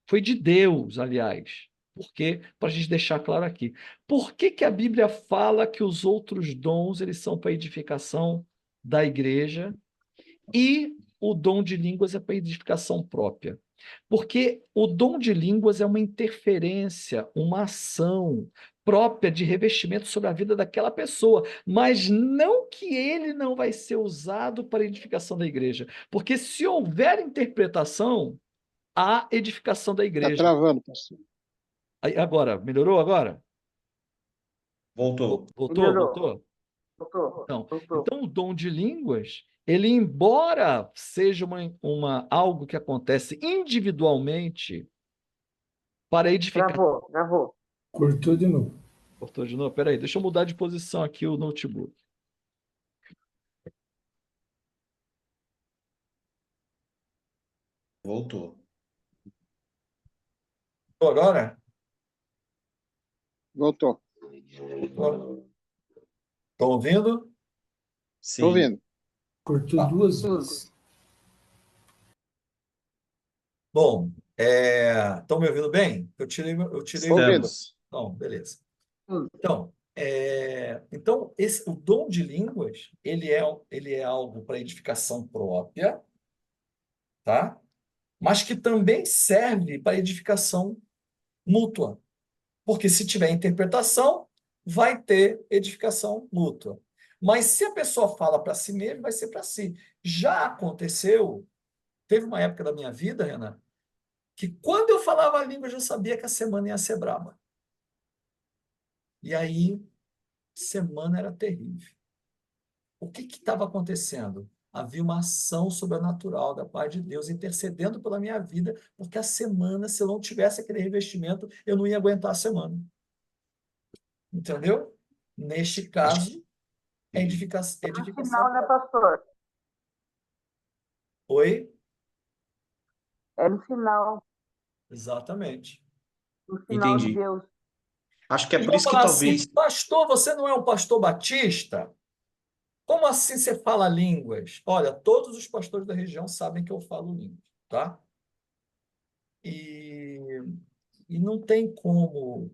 Foi de Deus, aliás. Porque, para a gente deixar claro aqui, por que que a Bíblia fala que os outros dons eles são para edificação da igreja e o dom de línguas é para edificação própria? Porque o dom de línguas é uma interferência, uma ação própria de revestimento sobre a vida daquela pessoa, mas não que ele não vai ser usado para a edificação da igreja. Porque se houver interpretação, há edificação da Tá igreja. travando, pastor. Aí, agora, melhorou agora? Voltou. Voltou? Melhorou. Voltou? Voltou, Então, voltou. o dom de línguas, ele, embora seja algo que acontece individualmente para edificar. Travou, travou. Cortou de novo. Cortou de novo? Peraí, deixa eu mudar de posição aqui o notebook. Voltou. Agora? Voltou. Estão ouvindo? Tô Sim. ouvindo. Cortou Tá. duas vezes. Bom, estão me ouvindo bem? Eu tirei. Tô ouvindo. Estamos. Então, beleza. Sim. Então, o dom de línguas, ele é algo para edificação própria, tá? Mas que também serve para edificação mútua. Porque se tiver interpretação, vai ter edificação mútua. Mas se a pessoa fala para si mesma, vai ser para si. Já aconteceu, teve uma época da minha vida, Renan, que quando eu falava a língua, eu já sabia que a semana ia ser braba. E aí semana era terrível. O que estava acontecendo? Havia uma ação sobrenatural da parte de Deus intercedendo pela minha vida, porque a semana, se eu não tivesse aquele revestimento, eu não ia aguentar a semana. Entendeu? Neste Acho caso, é No edificação. final, né, pastor? Oi? É no final, Exatamente. no final de entendi. Deus. Acho que é Eles por vão isso que falar assim, talvez. pastor, você não é um pastor batista? Como assim você fala línguas? Olha, todos os pastores da região sabem que eu falo línguas, tá? E, e não tem como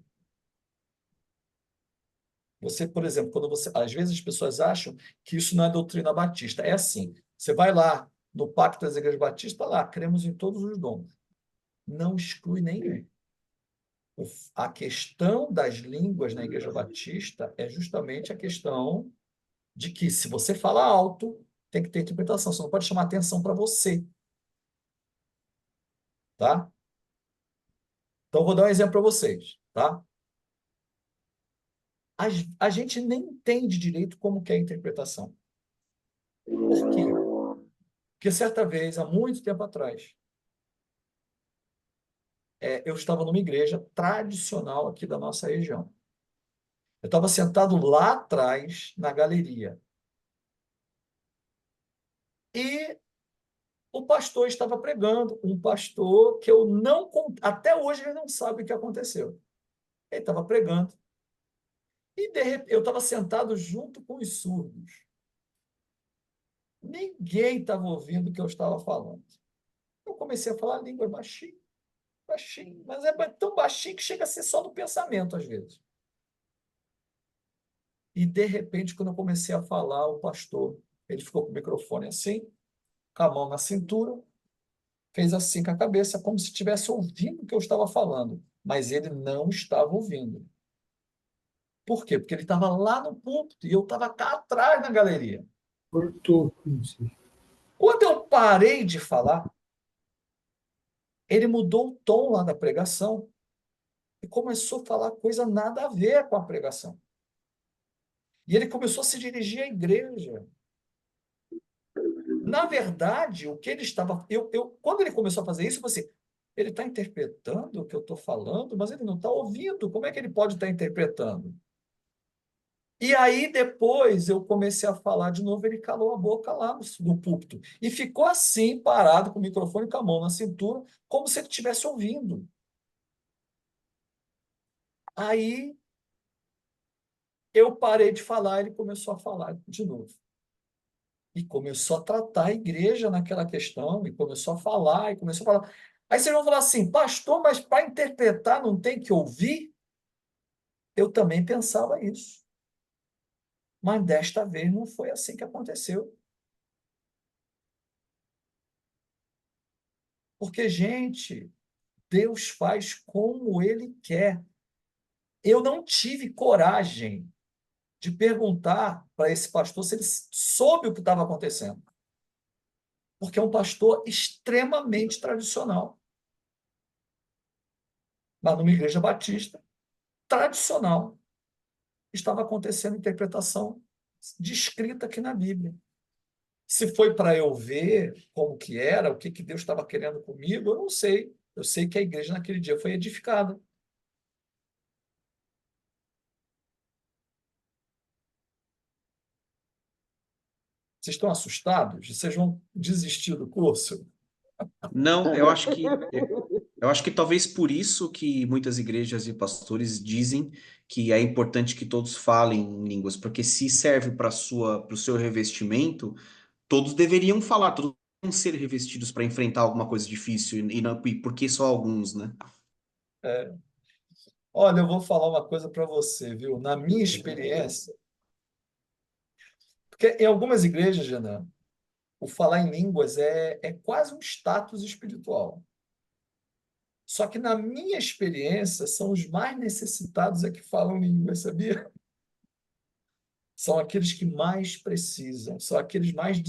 você, por exemplo, quando você, às vezes as pessoas acham que isso não é doutrina batista. É assim, você vai lá no Pacto das Igrejas Batistas, lá, cremos em todos os dons. Não exclui nenhum. A questão das línguas na Igreja Batista é justamente a questão de que, se você fala alto, tem que ter interpretação. Você não pode chamar atenção para você, tá? Então, vou dar um exemplo para vocês, tá? A gente nem entende direito como que é a interpretação. Por quê? Porque certa vez, há muito tempo atrás, eu estava numa igreja tradicional aqui da nossa região. Eu estava sentado lá atrás, na galeria. E o pastor estava pregando, um pastor que eu não... Até hoje ele não sabe o que aconteceu. Ele estava pregando. E, de repente, eu estava sentado junto com os surdos. Ninguém estava ouvindo o que eu estava falando. Eu comecei a falar língua baixinho, baixinho, mas é tão baixinho que chega a ser só no pensamento, às vezes. E, de repente, quando eu comecei a falar, o pastor, ele ficou com o microfone assim, com a mão na cintura, fez assim com a cabeça, como se estivesse ouvindo o que eu estava falando, mas ele não estava ouvindo. Por quê? Porque ele estava lá no púlpito e eu estava cá atrás na galeria. Cortou, não sei. Quando eu parei de falar, ele mudou o tom lá da pregação e começou a falar coisa nada a ver com a pregação. E ele começou a se dirigir à igreja. Na verdade, o que ele estava... quando ele começou a fazer isso, eu falei assim, ele está interpretando o que eu estou falando, mas ele não está ouvindo. Como é que ele pode estar interpretando? E aí, depois, eu comecei a falar de novo, ele calou a boca lá no púlpito. E ficou assim, parado, com o microfone com a mão na cintura, como se ele estivesse ouvindo. Aí, eu parei de falar, ele começou a falar de novo. E começou a tratar a igreja naquela questão, e começou a falar, e começou a falar. Aí vocês vão falar assim, pastor, mas para interpretar não tem que ouvir? Eu também pensava isso. Mas desta vez não foi assim que aconteceu. Porque, gente, Deus faz como Ele quer. Eu não tive coragem de perguntar para esse pastor se ele soube o que estava acontecendo. Porque é um pastor extremamente tradicional. Mas numa igreja batista tradicional estava acontecendo interpretação descrita aqui na Bíblia. Se foi para eu ver como que era, o que Deus estava querendo comigo, eu não sei. Eu sei que a igreja naquele dia foi edificada. Vocês estão assustados? Vocês vão desistir do curso? Não, eu acho que talvez por isso que muitas igrejas e pastores dizem que é importante que todos falem em línguas, porque se serve para o seu revestimento, todos deveriam falar, todos deveriam ser revestidos para enfrentar alguma coisa difícil e por que só alguns, né? Olha, eu vou falar uma coisa para você, viu? Na minha experiência, porque em algumas igrejas, Renan, o falar em línguas é quase um status espiritual. Só que na minha experiência, são os mais necessitados que falam línguas, sabia? São aqueles que mais precisam, são aqueles mais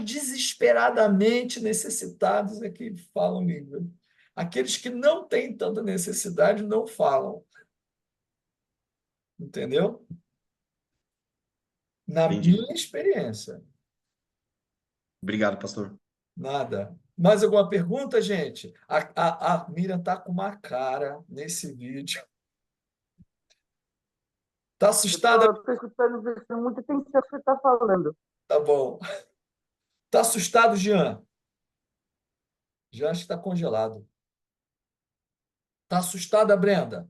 desesperadamente necessitados que falam língua. Aqueles que não têm tanta necessidade não falam. Entendeu? Na Entendi. minha experiência. Obrigado, pastor. Nada. Mais alguma pergunta, gente? A Miriam está com uma cara nesse vídeo. Está assustada? Eu estou escutando, prestando muita atenção no que você está falando. Tá bom. Está assustado, Jean? Jean acho que está congelado. Está assustada, Brenda?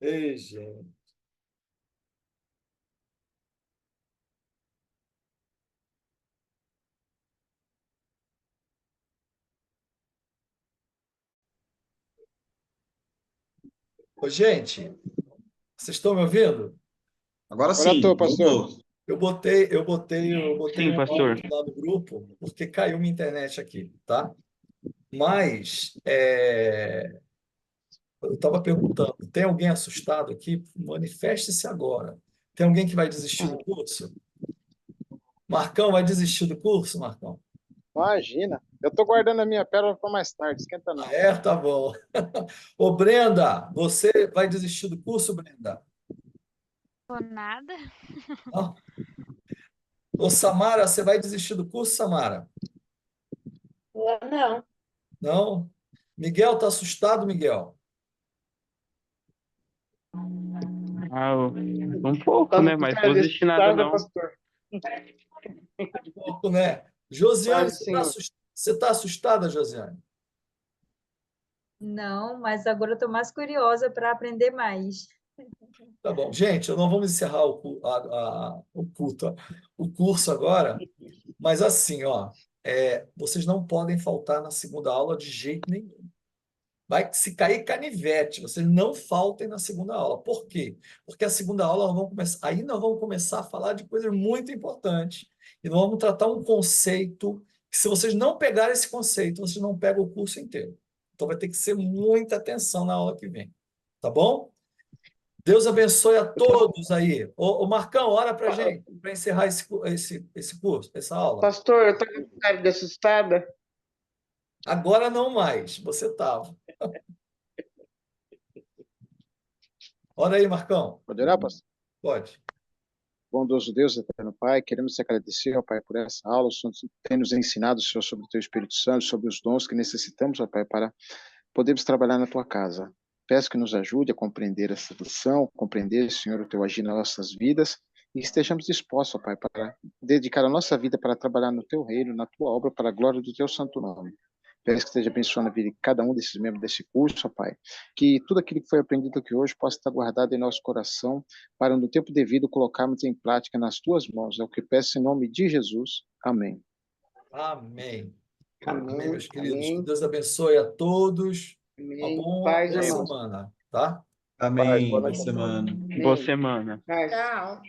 Ei, gente. Ô, gente, vocês estão me ouvindo? Agora Agora sim, tô, pastor. voltou. Eu botei Sim, um pastor. áudio lá no grupo, porque caiu minha internet aqui, tá? Mas eu estava perguntando, tem alguém assustado aqui? Manifeste-se agora. Tem alguém que vai desistir do curso? Marcão, vai desistir do curso, Marcão? Imagina. Eu tô guardando a minha pérola para mais tarde, esquenta não. Tá bom. Ô, Brenda, você vai desistir do curso, Brenda? Ou nada? Não? Ô, Samara, você vai desistir do curso, Samara? Não. Não? Miguel, tá assustado, Miguel? Um pouco, né? Mas vou desistir nada, não. pastor. Um pouco, né? Josiane, Quase, senhor. você tá assustada, Josiane? Não, mas agora eu estou mais curiosa para aprender mais. Tá bom. Gente, não vamos encerrar o culto, ó, o curso agora, mas assim, ó, vocês não podem faltar na segunda aula de jeito nenhum. Vai se cair canivete, vocês não faltem na segunda aula. Por quê? Porque a segunda aula nós vamos começar a falar de coisas muito importantes. E nós vamos tratar um conceito que, se vocês não pegarem esse conceito, vocês não pegam o curso inteiro. Então vai ter que ser muita atenção na aula que vem. Tá bom? Deus abençoe a todos aí. Ô Marcão, ora para gente, para encerrar esse curso, essa aula. Pastor, eu estou com cara de assustada. Agora não mais, você estava. Ora aí, Marcão. Pode orar, pastor? Pode. Bondoso Deus, eterno Pai, queremos te agradecer, ó Pai, por essa aula. O Senhor tem nos ensinado, Senhor, sobre o teu Espírito Santo, sobre os dons que necessitamos, ó Pai, para podermos trabalhar na tua casa. Peço que nos ajude a compreender essa lição, compreender, Senhor, o teu agir nas nossas vidas e estejamos dispostos, ó Pai, para dedicar a nossa vida para trabalhar no teu reino, na tua obra, para a glória do teu santo nome. Peço que esteja abençoando a vida de cada um desses membros desse curso, ó Pai. Que tudo aquilo que foi aprendido aqui hoje possa estar guardado em nosso coração, para no tempo devido colocarmos em prática nas tuas mãos. É o que peço em nome de Jesus. Amém. Amém. Amém, Amém, meus queridos. amém. Que Deus abençoe a todos. Uma Amém. boa Paz, irmãos. semana, tá? Amém. Boa Boa semana. Boa semana. Paz. Tchau.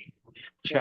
Tchau.